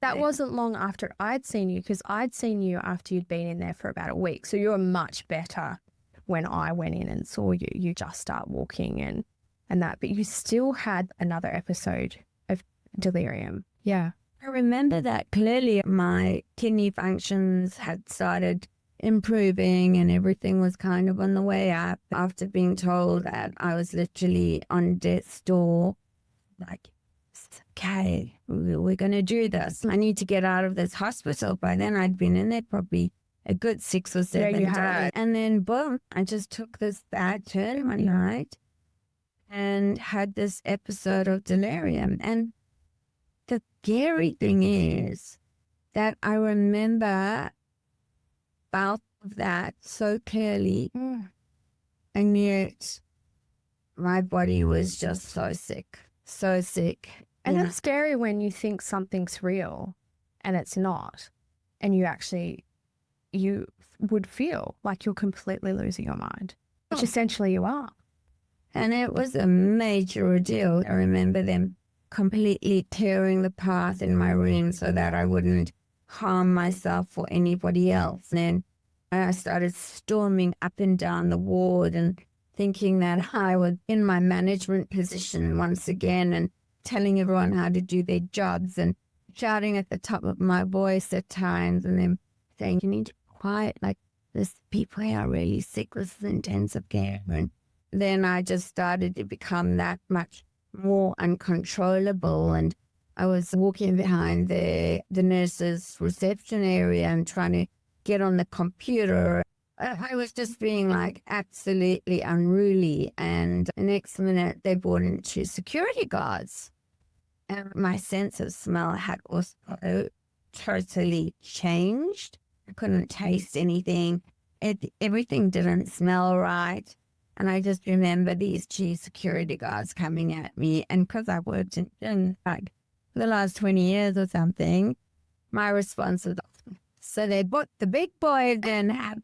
That wasn't long after I'd seen you, because I'd seen you after you'd been in there for about a week. So you were much better when I went in and saw you. You just start walking and that, but you still had another episode of delirium. Yeah. I remember that clearly. My kidney functions had started improving and everything was kind of on the way up after being told that I was literally on death's door. Like, okay, we're going to do this. I need to get out of this hospital. By then I'd been in there probably a good 6 or 7 days. And then boom, I just took this bad turn one night and had this episode of delirium. And the scary thing is that I remember both of that so clearly, and yet my body was just so sick. And that's scary when you think something's real and it's not, and you would feel like you're completely losing your mind, which essentially you are. And it was a major ordeal. I remember them completely clearing the path in my room so that I wouldn't harm myself or anybody else. And then I started storming up and down the ward and thinking that I was in my management position once again and telling everyone how to do their jobs and shouting at the top of my voice at times and then saying, you need to be quiet, like this people here are really sick, this is intensive care. And then I just started to become that much more uncontrollable, and I was walking behind the nurse's reception area and trying to get on the computer. I was just being like absolutely unruly, and the next minute they brought in 2 security guards, and my sense of smell had also totally changed. I couldn't taste anything. Everything didn't smell right. And I just remember these 2 security guards coming at me. And because I worked in like the last 20 years or something, my response was, so they put the big boys in. I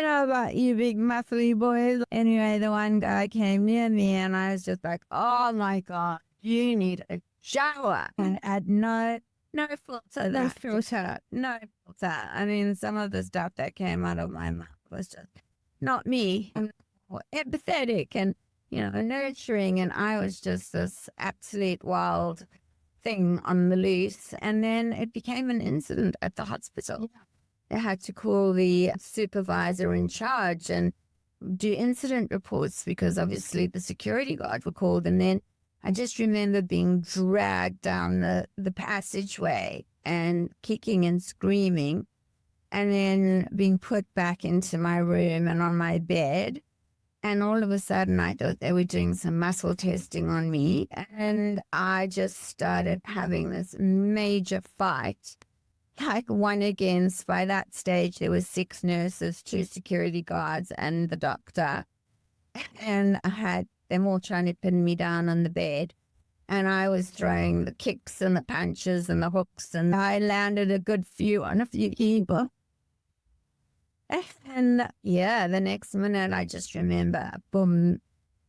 know about you big muscly boys. Anyway, the one guy came near me and I was just like, oh my God, you need a shower. And had no filter. No filter. I mean, some of the stuff that came out of my mouth was just not me. I'm more empathetic and, nurturing. And I was just this absolute wild thing on the loose. And then it became an incident at the hospital. Yeah. They had to call the supervisor in charge and do incident reports because obviously the security guard were called. And then I just remember being dragged down the passageway and kicking and screaming, and then being put back into my room and on my bed. And all of a sudden, I thought they were doing some muscle testing on me. And I just started having this major fight, like one against, by that stage, there was 6 nurses, 2 security guards, and the doctor. And I had them all trying to pin me down on the bed. And I was throwing the kicks and the punches and the hooks, and I landed a good few on a few people. And yeah, the next minute I just remember, boom,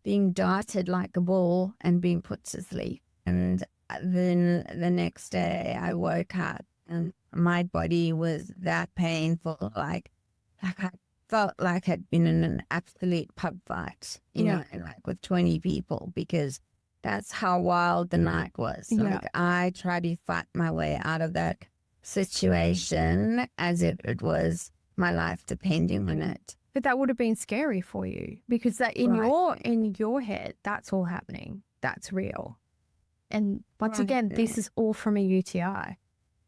being darted like a ball and being put to sleep. And then the next day I woke up and my body was that painful, like I felt like I'd been in an absolute pub fight, you know, like with 20 people, because that's how wild the night was. Like I tried to fight my way out of that situation as if it was my life depending on it. But that would have been scary for you, because that in your head, that's all happening. That's real. And once again, this is all from a UTI.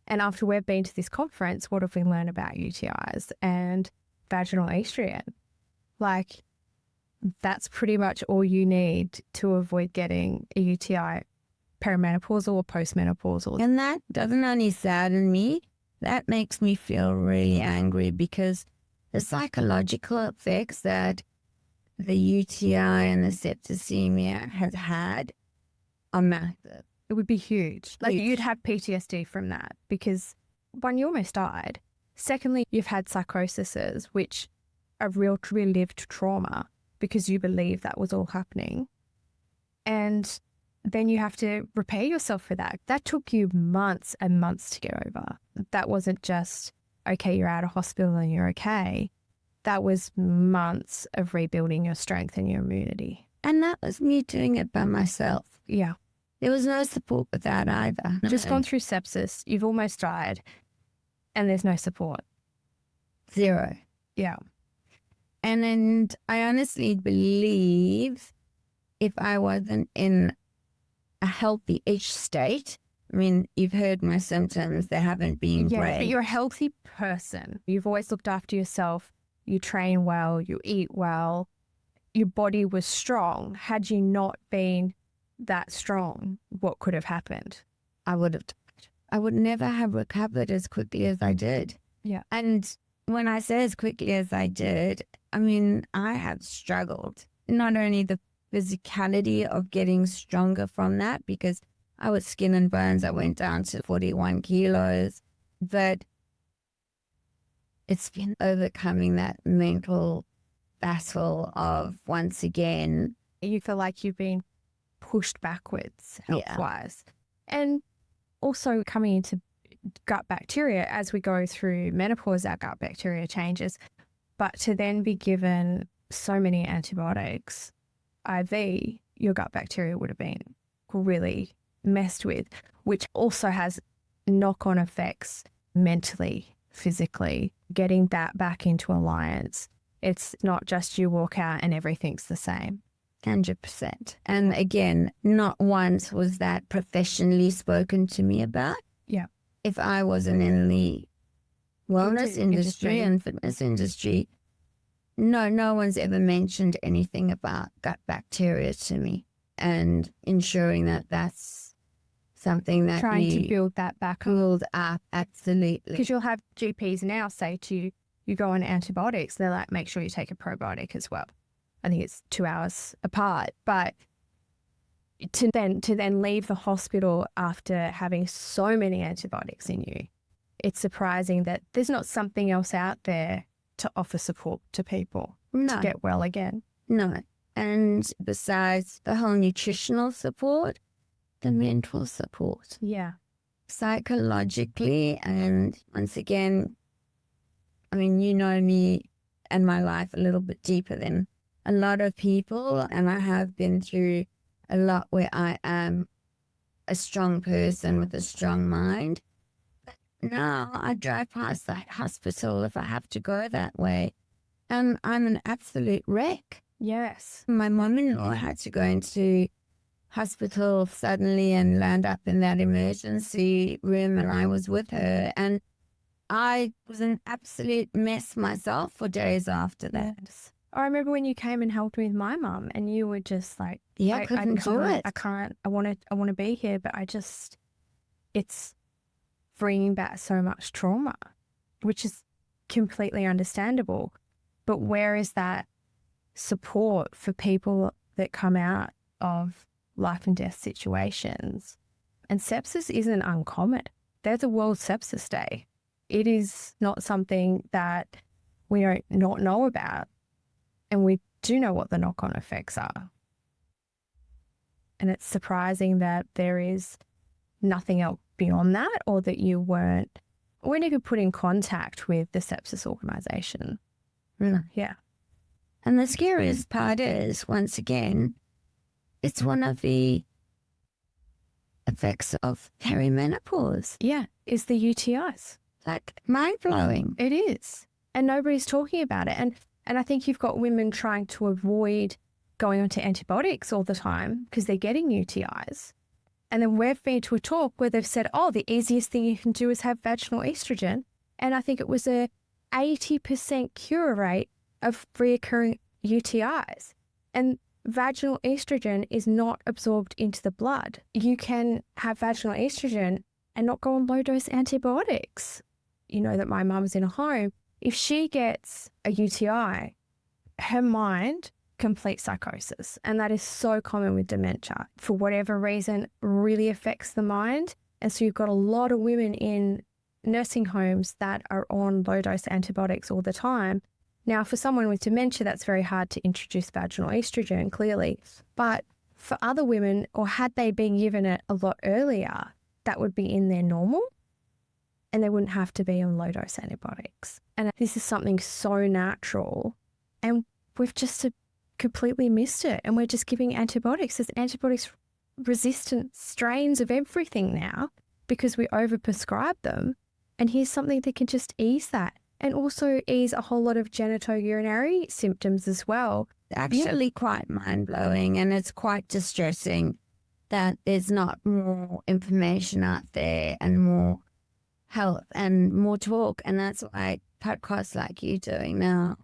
And after we've been to this conference, what have we learned about UTIs and vaginal estrogen? Like, that's pretty much all you need to avoid getting a UTI, perimenopausal or postmenopausal. And that doesn't only sadden me, that makes me feel really angry, because the psychological effects that the UTI and the septicemia has had are massive. It would be huge. Like you'd have PTSD from that, because one, you almost died. Secondly, you've had psychoses, which are real relived trauma because you believe that was all happening. And then you have to repair yourself for that. That took you months and months to get over. That wasn't just, okay, you're out of hospital and you're okay. That was months of rebuilding your strength and your immunity. And that was me doing it by myself. Yeah. There was no support with that either. Just gone through sepsis, you've almost died, and there's no support. Zero. Yeah. And I honestly believe if I wasn't in a healthy-ish state, I mean, you've heard my symptoms, they haven't been great. But you're a healthy person. You've always looked after yourself. You train well, you eat well. Your body was strong. Had you not been that strong, what could have happened? I would have died. I would never have recovered as quickly as I did. Yeah. And when I say as quickly as I did, I mean, I have struggled. Not only the physicality of getting stronger from that, because I was skin and bones. I went down to 41 kilos, but it's been overcoming that mental battle of, once again, you feel like you've been pushed backwards health-wise. And also coming into gut bacteria, as we go through menopause, our gut bacteria changes. But to then be given so many antibiotics, IV, your gut bacteria would have been really messed with, which also has knock-on effects mentally, physically, getting that back into alliance. It's not just you walk out and everything's the same. 100%. And again, not once was that professionally spoken to me about. Yeah. If I wasn't in the wellness industry and fitness industry, no one's ever mentioned anything about gut bacteria to me, and ensuring that that's something that trying to build that back up. Absolutely. Because you'll have GPs now say to you, you go on antibiotics, they're like, make sure you take a probiotic as well. I think it's 2 hours apart. But to then leave the hospital after having so many antibiotics in you, it's surprising that there's not something else out there to offer support to people to get well again. No. And besides the whole nutritional support, the mental support. Yeah. Psychologically, and once again, I mean, you know me and my life a little bit deeper than a lot of people, and I have been through a lot where I am a strong person with a strong mind. But now I drive past that hospital if I have to go that way, and I'm an absolute wreck. Yes. My mum-in-law had to go into hospital suddenly and land up in that emergency room, and I was with her, and I was an absolute mess myself for days after that. Yes. I remember when you came and helped me with my mum, and you were just like, I couldn't do it. I can't, I want to be here, but it's bringing back so much trauma, which is completely understandable. But where is that support for people that come out of life and death situations? And sepsis isn't uncommon. There's a World Sepsis Day. It is not something that we don't not know about. And we do know what the knock-on effects are. And it's surprising that there is nothing else beyond that, or that you weren't even put in contact with the sepsis organisation. Yeah. And the scariest part is, once again, it's one of the effects of perimenopause. Yeah, is the UTIs. Like, mind-blowing. It is. And nobody's talking about it. And I think you've got women trying to avoid going onto antibiotics all the time because they're getting UTIs. And then we've been to a talk where they've said, oh, the easiest thing you can do is have vaginal estrogen. And I think it was a 80% cure rate of reoccurring UTIs. And vaginal estrogen is not absorbed into the blood. You can have vaginal estrogen and not go on low-dose antibiotics. You know that my mum's in a home. If she gets a UTI, her mind, complete psychosis. And that is so common with dementia. For whatever reason, really affects the mind. And so you've got a lot of women in nursing homes that are on low-dose antibiotics all the time. Now, for someone with dementia, that's very hard to introduce vaginal estrogen, clearly. But for other women, or had they been given it a lot earlier, that would be in their normal and they wouldn't have to be on low-dose antibiotics. And this is something so natural, and we've just completely missed it. And we're just giving antibiotics. There's antibiotics-resistant strains of everything now because we overprescribe them. And here's something that can just ease that. And also ease a whole lot of genitourinary symptoms as well. Actually quite mind-blowing, and it's quite distressing that there's not more information out there and more health and more talk. And that's why podcasts like you doing now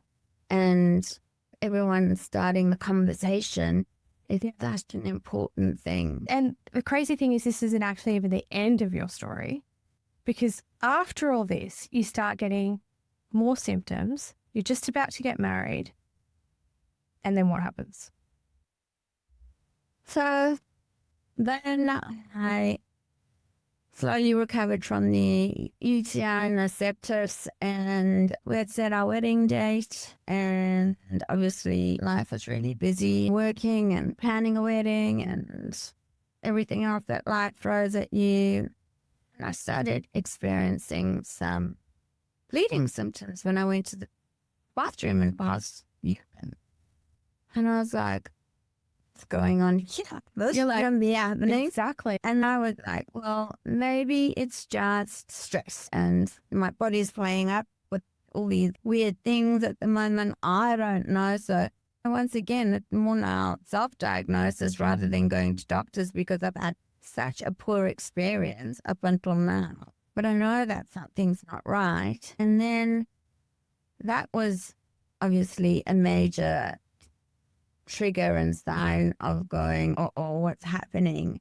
and everyone starting the conversation is such an important thing. And the crazy thing is, this isn't actually even the end of your story, because after all this, you start getting more symptoms. You're just about to get married. And then what happens? So then I slowly recovered from the UTI and the sepsis, and we had set our wedding date. And obviously life was really busy, working and planning a wedding and everything else that life throws at you. And I started experiencing some bleeding symptoms when I went to the bathroom and passed urine. And I was like, what's going on here? This shouldn't be happening. Exactly. And I was like, well, maybe it's just stress and my body's playing up with all these weird things at the moment. I don't know. So once again, it's more now self-diagnosis rather than going to doctors, because I've had such a poor experience up until now. But I know that something's not right. And then that was obviously a major trigger and sign of going, oh, what's happening?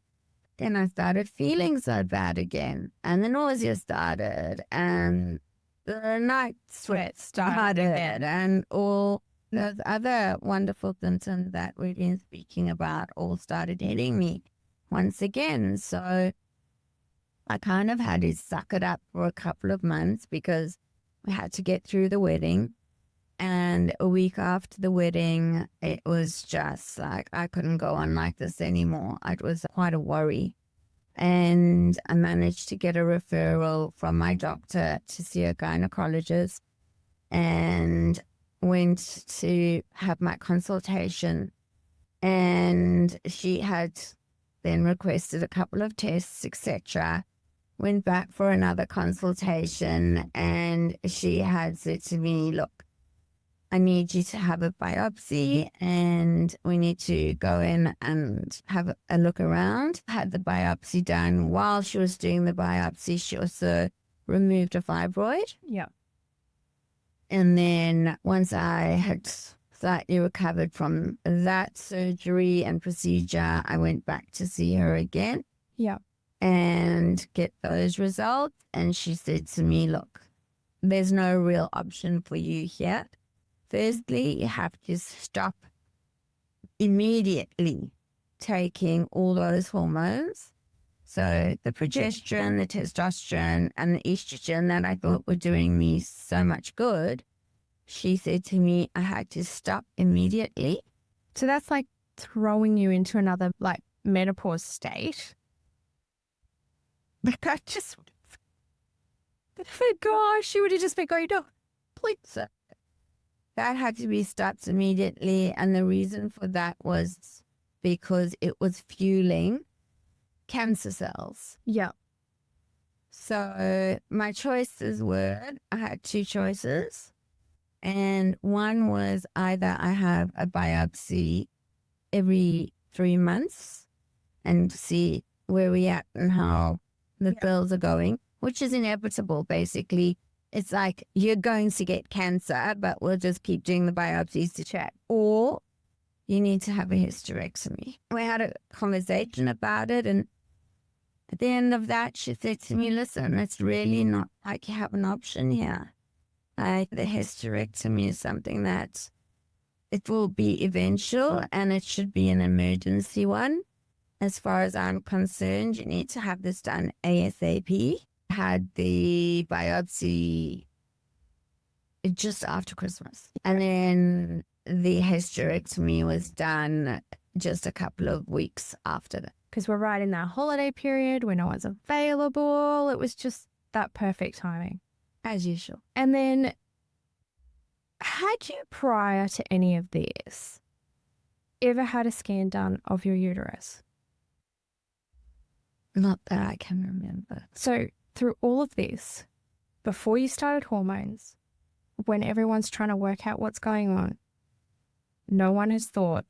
Then I started feeling so bad again. And the nausea started, and the night sweat started, and all those other wonderful symptoms that we've been speaking about all started hitting me once again. So I kind of had to suck it up for a couple of months because we had to get through the wedding. And a week after the wedding, it was just like, I couldn't go on like this anymore. It was quite a worry. And I managed to get a referral from my doctor to see a gynecologist, and went to have my consultation. And she had then requested a couple of tests, etc. Went back for another consultation, and she had said to me, look, I need you to have a biopsy and we need to go in and have a look around. Had the biopsy done. While she was doing the biopsy, she also removed a fibroid. Yeah. And then once I had slightly recovered from that surgery and procedure, I went back to see her again. Yeah. and get those results. And she said to me, look, there's no real option for you here. Firstly, you have to stop immediately taking all those hormones. So the progesterone, the testosterone, and the estrogen that I thought were doing me so much good, she said to me, I had to stop immediately. So that's like throwing you into another like menopause state. But I just, gosh, she would have just been going, no, please. So that had to be stopped immediately. And the reason for that was because it was fueling cancer cells. Yeah. So my choices were, I had two choices. And one was either I have a biopsy every 3 months and see where we at and how the pills are going, which is inevitable. Basically, it's like you're going to get cancer, but we'll just keep doing the biopsies to check. Or you need to have a hysterectomy. We had a conversation about it, and at the end of that, she said to me, listen, it's really not like you have an option here. The hysterectomy is something that it will be eventual, and it should be an emergency one. As far as I'm concerned, you need to have this done ASAP. Had the biopsy just after Christmas. And then the hysterectomy was done just a couple of weeks after that. Because we're right in that holiday period where no one's available. It was just that perfect timing. As usual. And then, had you, prior to any of this, ever had a scan done of your uterus? Not that I can remember. So through all of this, before you started hormones, when everyone's trying to work out what's going on, no one has thought,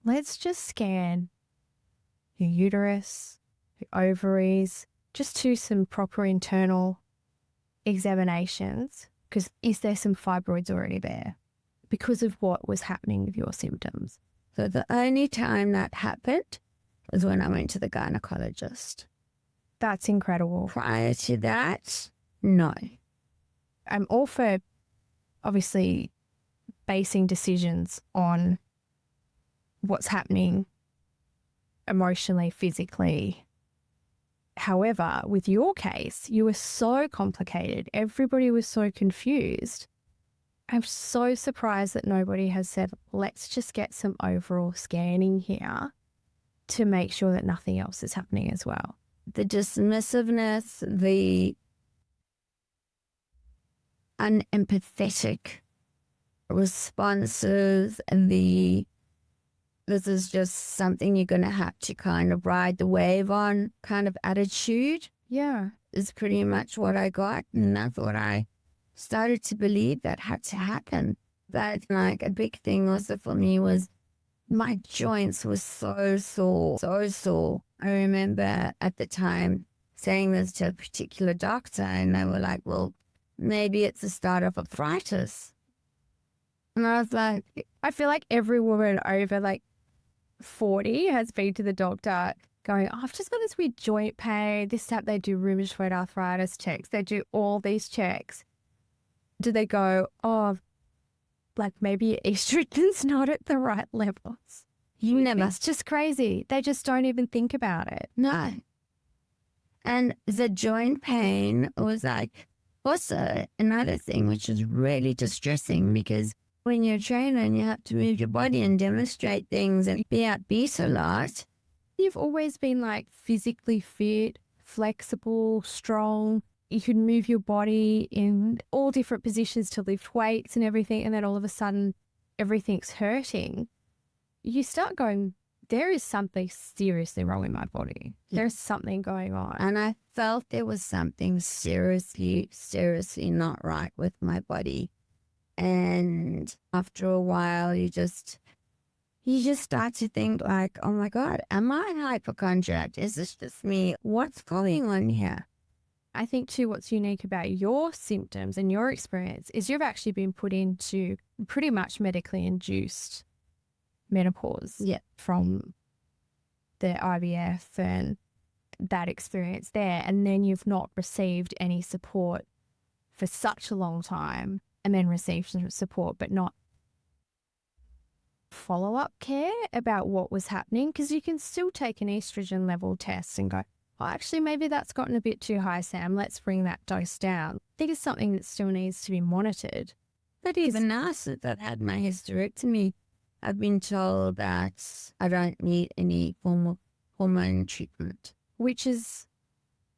let's just scan your uterus, your ovaries, just do some proper internal examinations, because is there some fibroids already there because of what was happening with your symptoms? So the only time that happened was when I went to the gynecologist. That's incredible. Prior to that, no. I'm all for obviously basing decisions on what's happening emotionally, physically. However, with your case, you were so complicated. Everybody was so confused. I'm so surprised that nobody has said, let's just get some overall scanning here to make sure that nothing else is happening as well. The dismissiveness, the unempathetic responses, and this is just something you're going to have to kind of ride the wave on kind of attitude. Yeah. Is pretty much what I got. And that's what I started to believe that had to happen. But like a big thing also for me was my joints were so sore. I remember at the time saying this to a particular doctor, and they were like, well, maybe it's the start of arthritis. And I was like, I feel like every woman over like 40 has been to the doctor going, oh, I've just got this weird joint pain. This time they do rheumatoid arthritis checks. They do all these checks. Do they go, oh, like maybe your estrogen's not at the right levels? You never. It's just crazy. They just don't even think about it. No. And the joint pain was like also another thing which is really distressing, because when you're a trainer and you have to move your body and demonstrate things and be outbeat a lot. You've always been like physically fit, flexible, strong. You could move your body in all different positions to lift weights and everything. And then all of a sudden everything's hurting. You start going, there is something seriously wrong in my body. Yeah. There's something going on. And I felt there was something seriously not right with my body. And after a while, you just start to think like, oh my God, am I hypochondriac? Is this just me? What's going on here? I think too, what's unique about your symptoms and your experience is you've actually been put into pretty much medically induced menopause. Yeah. From the IVF and that experience there, and then you've not received any support for such a long time, and then received some support but not follow-up care about what was happening, because you can still take an estrogen level test and go, oh, actually, maybe that's gotten a bit too high, Sam. Let's bring that dose down. I think it's something that still needs to be monitored. But even now, since I've had my hysterectomy, I've been told that I don't need any form of hormone treatment. Which is,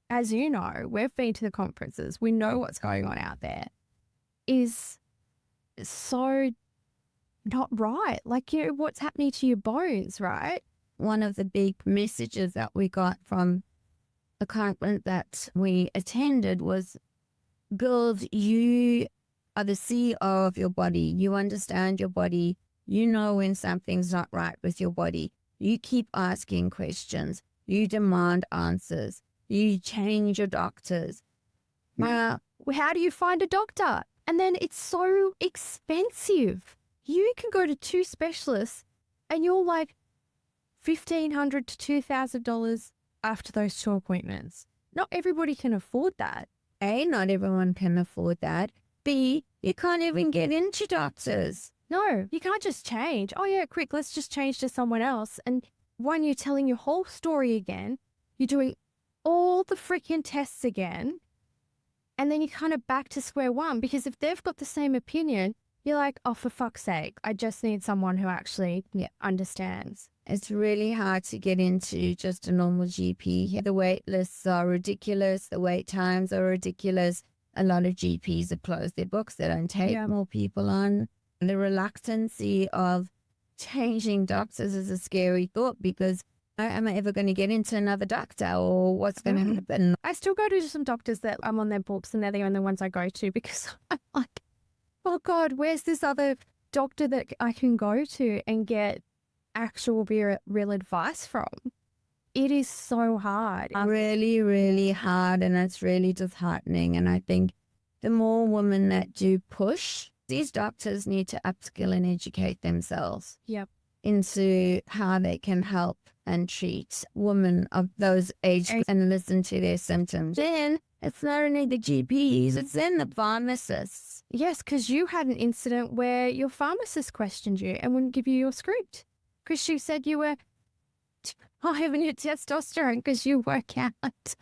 as you know, we've been to the conferences, we know what's going on out there, is so not right. Like, you know, what's happening to your bones, right? One of the big messages that we got from a conference that we attended was, girls, you are the CEO of your body. You understand your body. You know when something's not right with your body. You keep asking questions. You demand answers. You change your doctors. Now, how do you find a doctor? And then it's so expensive. You can go to 2 specialists and you're like $1,500 to $2,000 after those 2 appointments. Not everybody can afford that. A, not everyone can afford that. B, you can't even get into doctors. No, you can't just change. Oh yeah, quick, let's just change to someone else. And when you're telling your whole story again, you're doing all the freaking tests again. And then you're kind of back to square one, because if they've got the same opinion, you're like, oh, for fuck's sake, I just need someone who actually understands. It's really hard to get into just a normal GP. The wait lists are ridiculous. The wait times are ridiculous. A lot of GPs have closed their books. They don't take more people on. The reluctancy of changing doctors is a scary thought, because am I ever going to get into another doctor, or what's going to happen? I still go to some doctors that I'm on their books and they're the only ones I go to, because I'm like, oh God, where's this other doctor that I can go to and get actual real advice from? It is so hard. Really, really hard, and it's really disheartening. And I think the more women that do push, these doctors need to upskill and educate themselves into how they can help and treat women of those ages and listen to their symptoms. Then it's not only the GPs, it's then the pharmacists. Yes, because you had an incident where your pharmacist questioned you and wouldn't give you your script because she said you were high in your testosterone because you work out.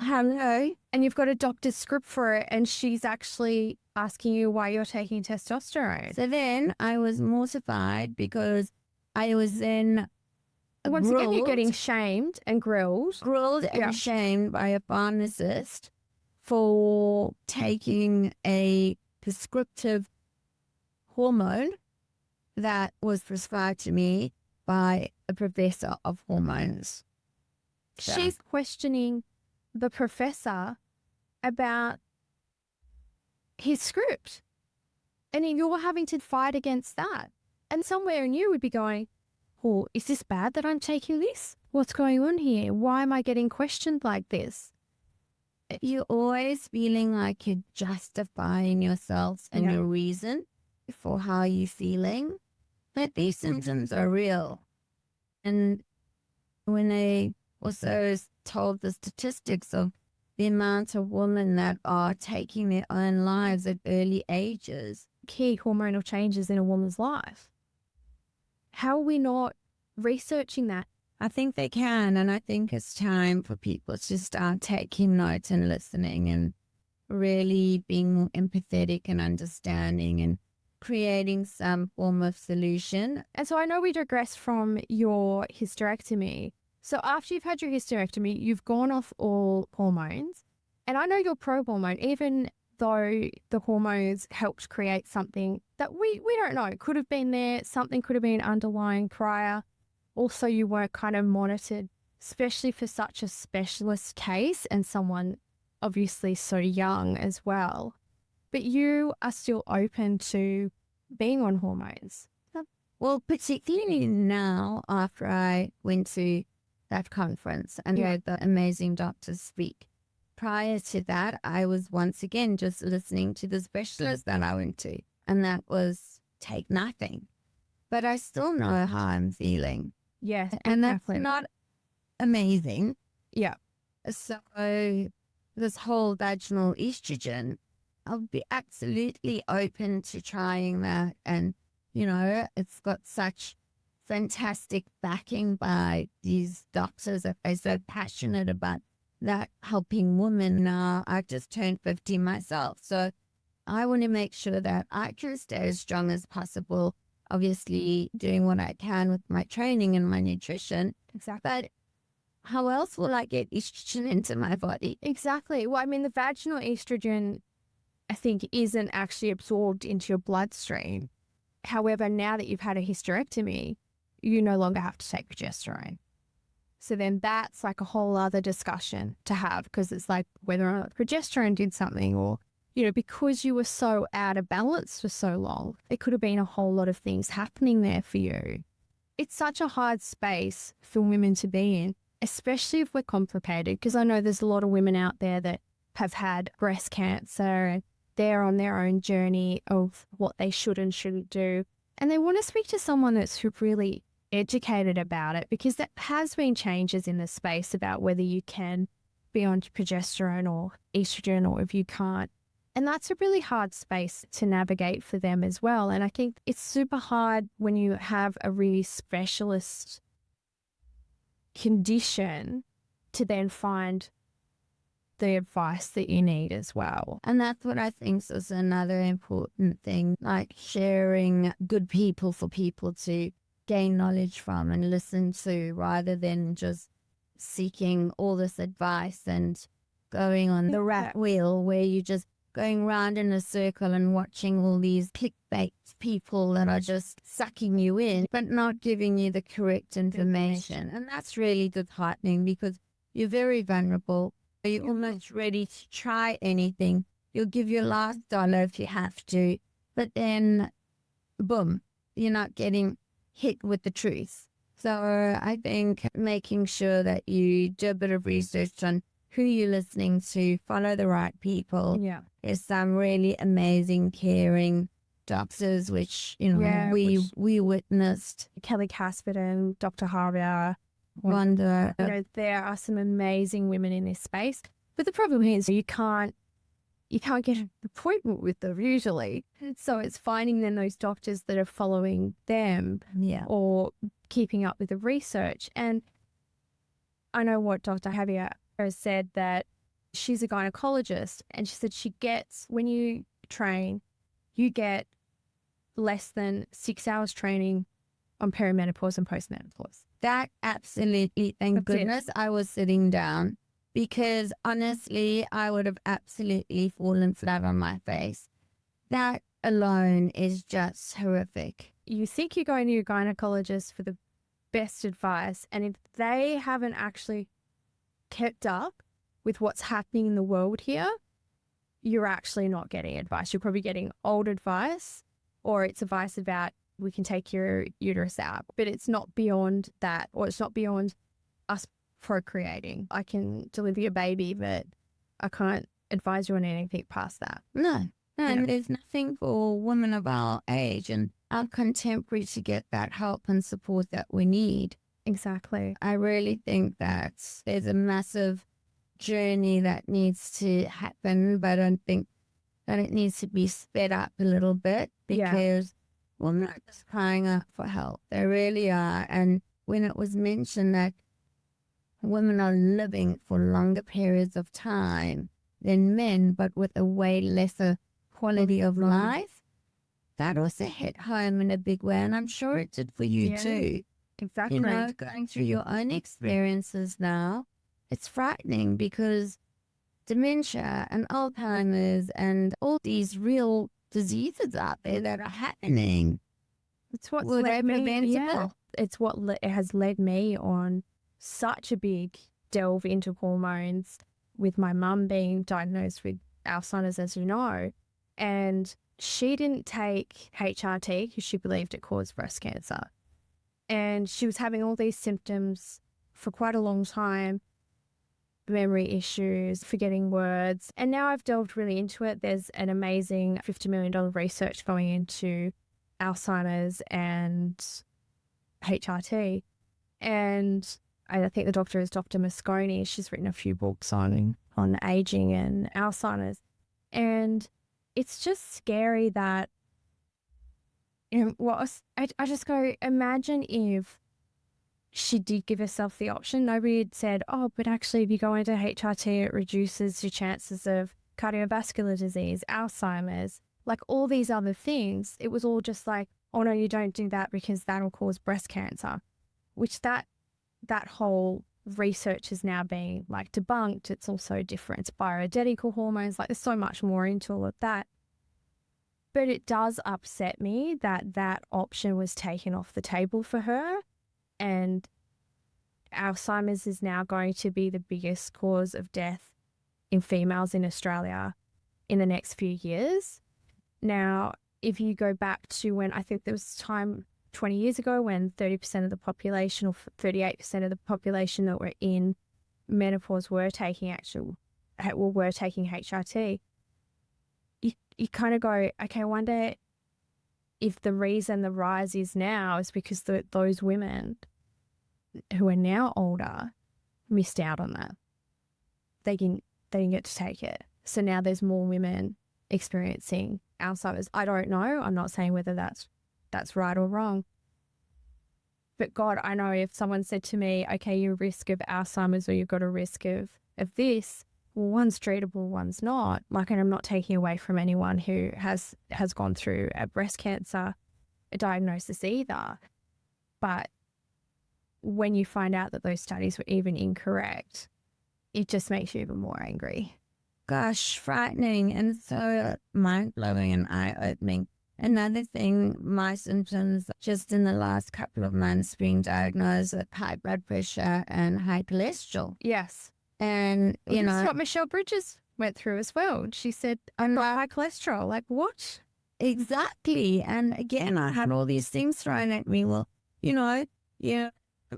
Hello. And you've got a doctor's script for it, and she's actually asking you why you're taking testosterone. So then I was mortified, because I was then once again, you're getting shamed and grilled. And shamed by a pharmacist for taking a prescriptive hormone that was prescribed to me by a professor of hormones. So she's questioning the professor about his script, and you're having to fight against that. And somewhere in you would be going, oh, is this bad that I'm taking this? What's going on here? Why am I getting questioned like this? You're always feeling like you're justifying yourself and your reason for how you're feeling, but these symptoms are real. And when they also told the statistics of the amount of women that are taking their own lives at early ages. Key hormonal changes in a woman's life. How are we not researching that? I think they can, and I think it's time for people to start taking notes and listening and really being more empathetic and understanding and creating some form of solution. And so I know we digress from your hysterectomy. So after you've had your hysterectomy, you've gone off all hormones. And I know you're pro-hormone, even though the hormones helped create something that we don't know. It could have been there. Something could have been underlying prior. Also, you weren't kind of monitored, especially for such a specialist case and someone obviously so young as well. But you are still open to being on hormones. Well, particularly now after I went to that conference and heard the amazing doctors speak. Prior to that, I was once again just listening to the specialist that I went to, and that was take nothing. But I still know how I'm feeling. Yeah, and that's not amazing. Yeah. So this whole vaginal estrogen, I'll be absolutely open to trying that. And, it's got such fantastic backing by these doctors that are so passionate about that helping women. Now, I just turned 50 myself. So I want to make sure that I can stay as strong as possible, obviously doing what I can with my training and my nutrition. Exactly. But how else will I get estrogen into my body? Exactly. Well, I mean, the vaginal estrogen, I think, isn't actually absorbed into your bloodstream. However, now that you've had a hysterectomy, you no longer have to take progesterone. So then that's like a whole other discussion to have, because it's like whether or not progesterone did something, or, because you were so out of balance for so long, it could have been a whole lot of things happening there for you. It's such a hard space for women to be in, especially if we're complicated, because I know there's a lot of women out there that have had breast cancer and they're on their own journey of what they should and shouldn't do. And they want to speak to someone that's really educated about it, because there has been changes in the space about whether you can be on progesterone or estrogen or if you can't. And that's a really hard space to navigate for them as well. And I think it's super hard when you have a really specialist condition to then find the advice that you need as well. And that's what I think is another important thing, like sharing good people for people to gain knowledge from and listen to, rather than just seeking all this advice and going on the rat wheel where you're just going round in a circle and watching all these clickbait people that are just sucking you in, but not giving you the correct information. And that's really disheartening, because you're very vulnerable. You're almost ready to try anything. You'll give your last dollar if you have to, but then, boom, you're not getting hit with the truth. So I think making sure that you do a bit of research on who you're listening to, follow the right people. Yeah. There's some really amazing, caring doctors, which, we witnessed. Kelly Casperdon, Dr. Harvey, Wonder. There are some amazing women in this space. But the problem is you can't get an appointment with them usually. So it's finding then those doctors that are following them, or keeping up with the research. And I know what Dr. Javier has said, that she's a gynecologist, and she said when you train, you get less than 6 hours training on perimenopause and postmenopause. That absolutely, thank goodness I was sitting down, because honestly, I would have absolutely fallen flat on my face. That alone is just horrific. You think you're going to your gynecologist for the best advice, and if they haven't actually kept up with what's happening in the world here, you're actually not getting advice. You're probably getting old advice, or it's advice about, we can take your uterus out, but it's not beyond that, or it's not beyond us procreating. I can deliver your baby, but I can't advise you on anything past that. No, and there's nothing for women of our age and our contemporary to get that help and support that we need. Exactly. I really think that there's a massive journey that needs to happen, but I don't think that it needs to be sped up a little bit, because women are just crying out for help. They really are. And when it was mentioned that women are living for longer periods of time than men, but with a way lesser quality of life, that also hit home in a big way. And I'm sure it did for you too. Exactly. Going through your own experiences now, it's frightening, because dementia and Alzheimer's and all these real diseases out there that are happening. It's what led me. It's what has led me on such a big delve into hormones, with my mum being diagnosed with Alzheimer's, as you know, and she didn't take HRT because she believed it caused breast cancer, and she was having all these symptoms for quite a long time. Memory issues, forgetting words. And now I've delved really into it. There's an amazing $50 million research going into Alzheimer's and HRT. And I think the doctor is Dr. Mosconi. She's written a few books on aging and Alzheimer's. And it's just scary that, I just go, imagine if she did give herself the option. Nobody had said, oh, but actually if you go into HRT, it reduces your chances of cardiovascular disease, Alzheimer's, like all these other things. It was all just like, oh no, you don't do that because that'll cause breast cancer, which that whole research is now being like debunked. It's also different. It's bioidentical hormones. Like there's so much more into all of that. But it does upset me that that option was taken off the table for her. And Alzheimer's is now going to be the biggest cause of death in females in Australia in the next few years. Now, if you go back to when I think there was time 20 years ago when 30% of the population or 38% of the population that were in menopause were taking HRT, you kind of go, okay, I wonder if the reason the rise is now is because those women who are now older missed out on that. They didn't get to take it. So now there's more women experiencing Alzheimer's. I don't know. I'm not saying whether that's right or wrong. But God, I know if someone said to me, okay, you're a risk of Alzheimer's or you've got a risk of this, well, one's treatable, one's not. Like, and I'm not taking away from anyone who has gone through a breast cancer diagnosis either. But when you find out that those studies were even incorrect, it just makes you even more angry. Gosh, frightening and so mind-blowing and eye-opening. Another thing, my symptoms just in the last couple of months being diagnosed with high blood pressure and high cholesterol. Yes. And, you know, that's what Michelle Bridges went through as well. She said, I'm high cholesterol. Like, what? Exactly. And again, I had all these things thrown at me. Well, you're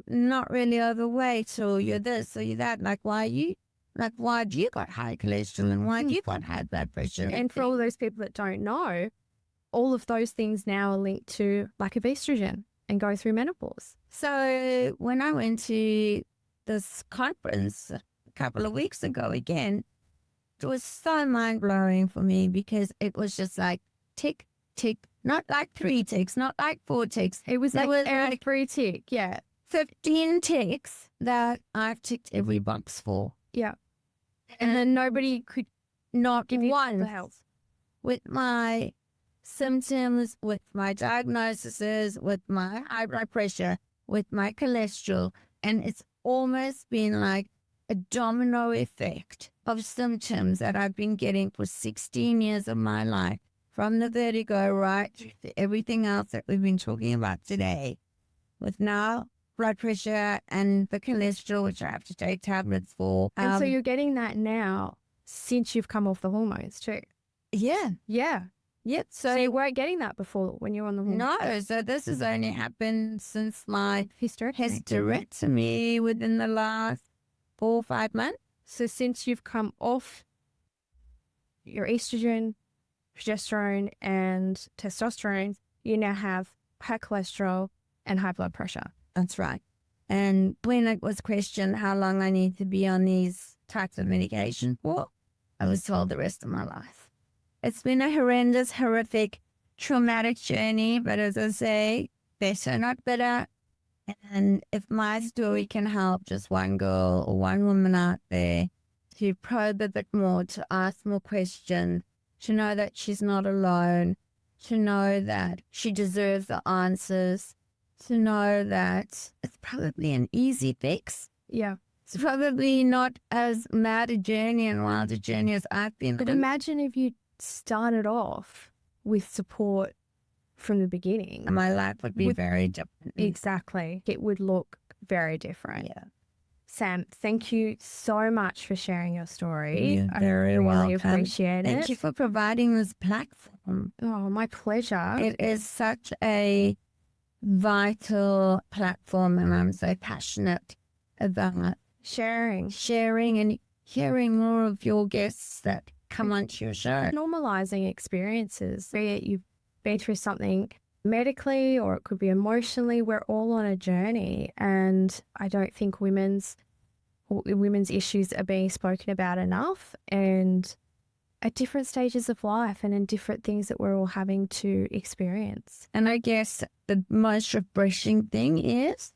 not really overweight, or you're this or you're that. Like, why do you got high cholesterol and why do you got high blood pressure? And for all those people that don't know, all of those things now are linked to lack of estrogen and go through menopause. So when I went to this conference a couple of weeks ago again, it was so mind-blowing for me because it was just like tick, tick, not like 3 ticks, not like 4 ticks. It was like 3 tick, yeah. 15 ticks that I've ticked every box for. Yeah. And then nobody could not give you one the health. With my symptoms, with my diagnoses, with my high blood pressure, with my cholesterol. And it's almost been like a domino effect of symptoms that I've been getting for 16 years of my life, from the vertigo right through to everything else that we've been talking about today, with now blood pressure and the cholesterol, which I have to take tablets for. And so you're getting that now since you've come off the hormones too. Yeah. Yeah. Yep. So you weren't getting that before when you were on the hormones? No. So this has only happened since my hysterectomy within the last 4 or 5 months. So since you've come off your estrogen, progesterone and testosterone, you now have high cholesterol and high blood pressure. That's right. And when it was questioned how long I need to be on these types of medication for, I was told the rest of my life. It's been a horrendous, horrific, traumatic journey, but as I say, better, not better. And if my story can help just one girl or one woman out there to probe a bit more, to ask more questions, to know that she's not alone, to know that she deserves the answers, to know that it's probably an easy fix. Yeah. It's probably not as mad a journey and wild a journey as I've been. But imagine if you started off with support from the beginning. My life would be very different. Exactly. It would look very different. Yeah. Sam, thank you so much for sharing your story. You're very welcome. I really appreciate it. Thank you for providing this platform. Oh, my pleasure. It is such a vital platform, and I'm so passionate about sharing and hearing more of your guests that come onto your show. Normalizing experiences, be it you've been through something medically or it could be emotionally. We're all on a journey, and I don't think women's issues are being spoken about enough, and at different stages of life and in different things that we're all having to experience. And I guess the most refreshing thing is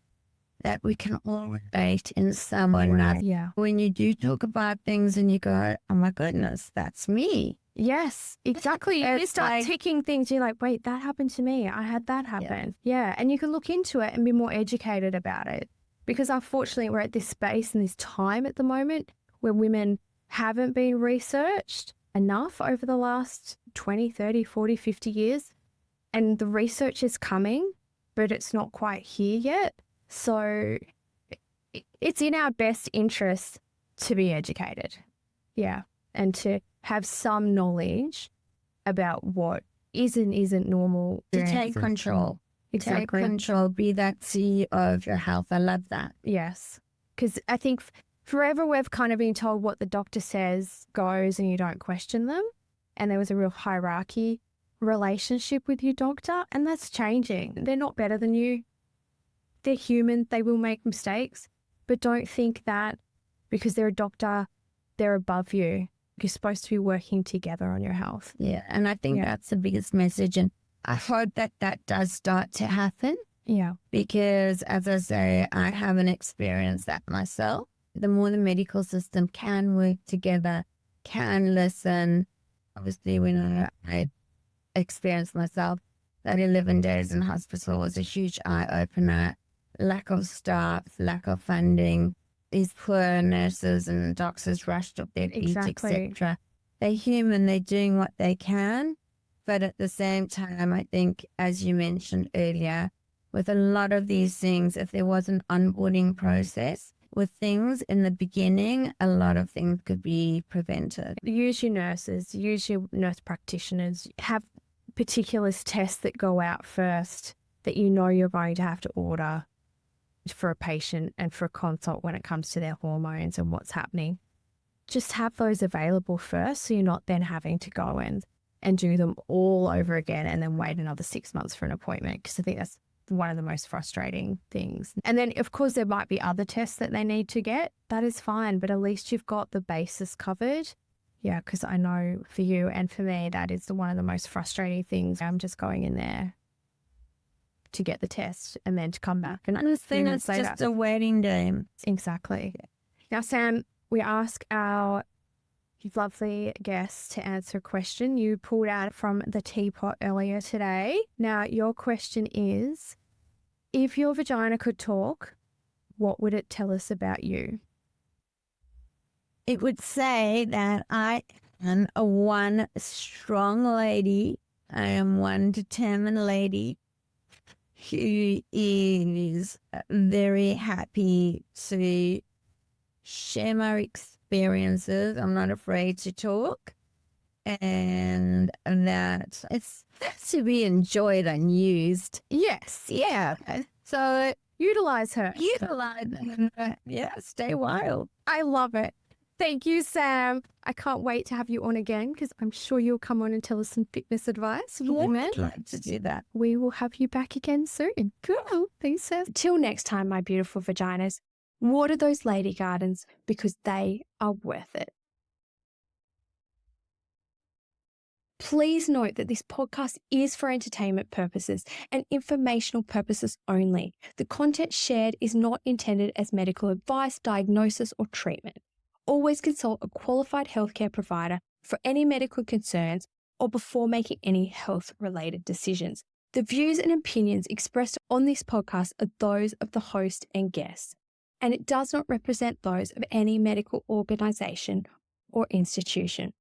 that we can all relate in some way or another. Yeah. When you do talk about things and you go, oh my goodness, that's me. Yes, exactly. You It's start like- ticking things. You're like, wait, that happened to me. I had that happen. Yeah. And you can look into it and be more educated about it. Because unfortunately, we're at this space and this time at the moment where women haven't been researched enough over the last 20, 30, 40, 50 years. And the research is coming, but it's not quite here yet. So it's in our best interest to be educated. Yeah. And to have some knowledge about what is and isn't normal. To take control. Exactly. Take control. Be that CEO of your health. I love that. Yes. Because I think forever we've kind of been told what the doctor says goes and you don't question them. And there was a real hierarchy relationship with your doctor, and that's changing. They're not better than you. They're human. They will make mistakes. But don't think that because they're a doctor, they're above you. You're supposed to be working together on your health. Yeah. And I think that's the biggest message. And I hope that that does start to happen. Yeah. Because as I say, I haven't experienced that myself. The more the medical system can work together, can listen. Obviously, when I experienced myself, that 11 days in hospital was a huge eye-opener. Lack of staff, lack of funding. These poor nurses and doctors rushed off their feet, etc. They're human. They're doing what they can. But at the same time, I think, as you mentioned earlier, with a lot of these things, if there was an onboarding process with things in the beginning, a lot of things could be prevented. Use your nurses, use your nurse practitioners, have particular tests that go out first that you know you're going to have to order for a patient and for a consult when it comes to their hormones and what's happening. Just have those available first so you're not then having to go and do them all over again and then wait another 6 months for an appointment, because I think that's one of the most frustrating things. And then, of course, there might be other tests that they need to get. That is fine, but at least you've got the basis covered. Yeah, because I know for you and for me, that is one of the most frustrating things. I'm just going in there to get the test and then to come back. And I think it's just a waiting game. Exactly. Now, Sam, we ask our lovely guests to answer a question you pulled out from the teapot earlier today. Now, your question is, if your vagina could talk, what would it tell us about you? It would say that I am a one strong lady. I am one determined lady who is very happy to share my experiences. I'm not afraid to talk, and that it's to be enjoyed and used. Yes. Yeah. So Utilize her. utilize that. Yeah. Stay wild. I love it. Thank you, Sam. I can't wait to have you on again because I'm sure you'll come on and tell us some fitness advice for women. I'd like to do that. We will have you back again soon. Cool. Thanks, Sam. Till next time, my beautiful vaginas, water those lady gardens because they are worth it. Please note that this podcast is for entertainment purposes and informational purposes only. The content shared is not intended as medical advice, diagnosis, or treatment. Always consult a qualified healthcare provider for any medical concerns or before making any health-related decisions. The views and opinions expressed on this podcast are those of the host and guests, and it does not represent those of any medical organization or institution.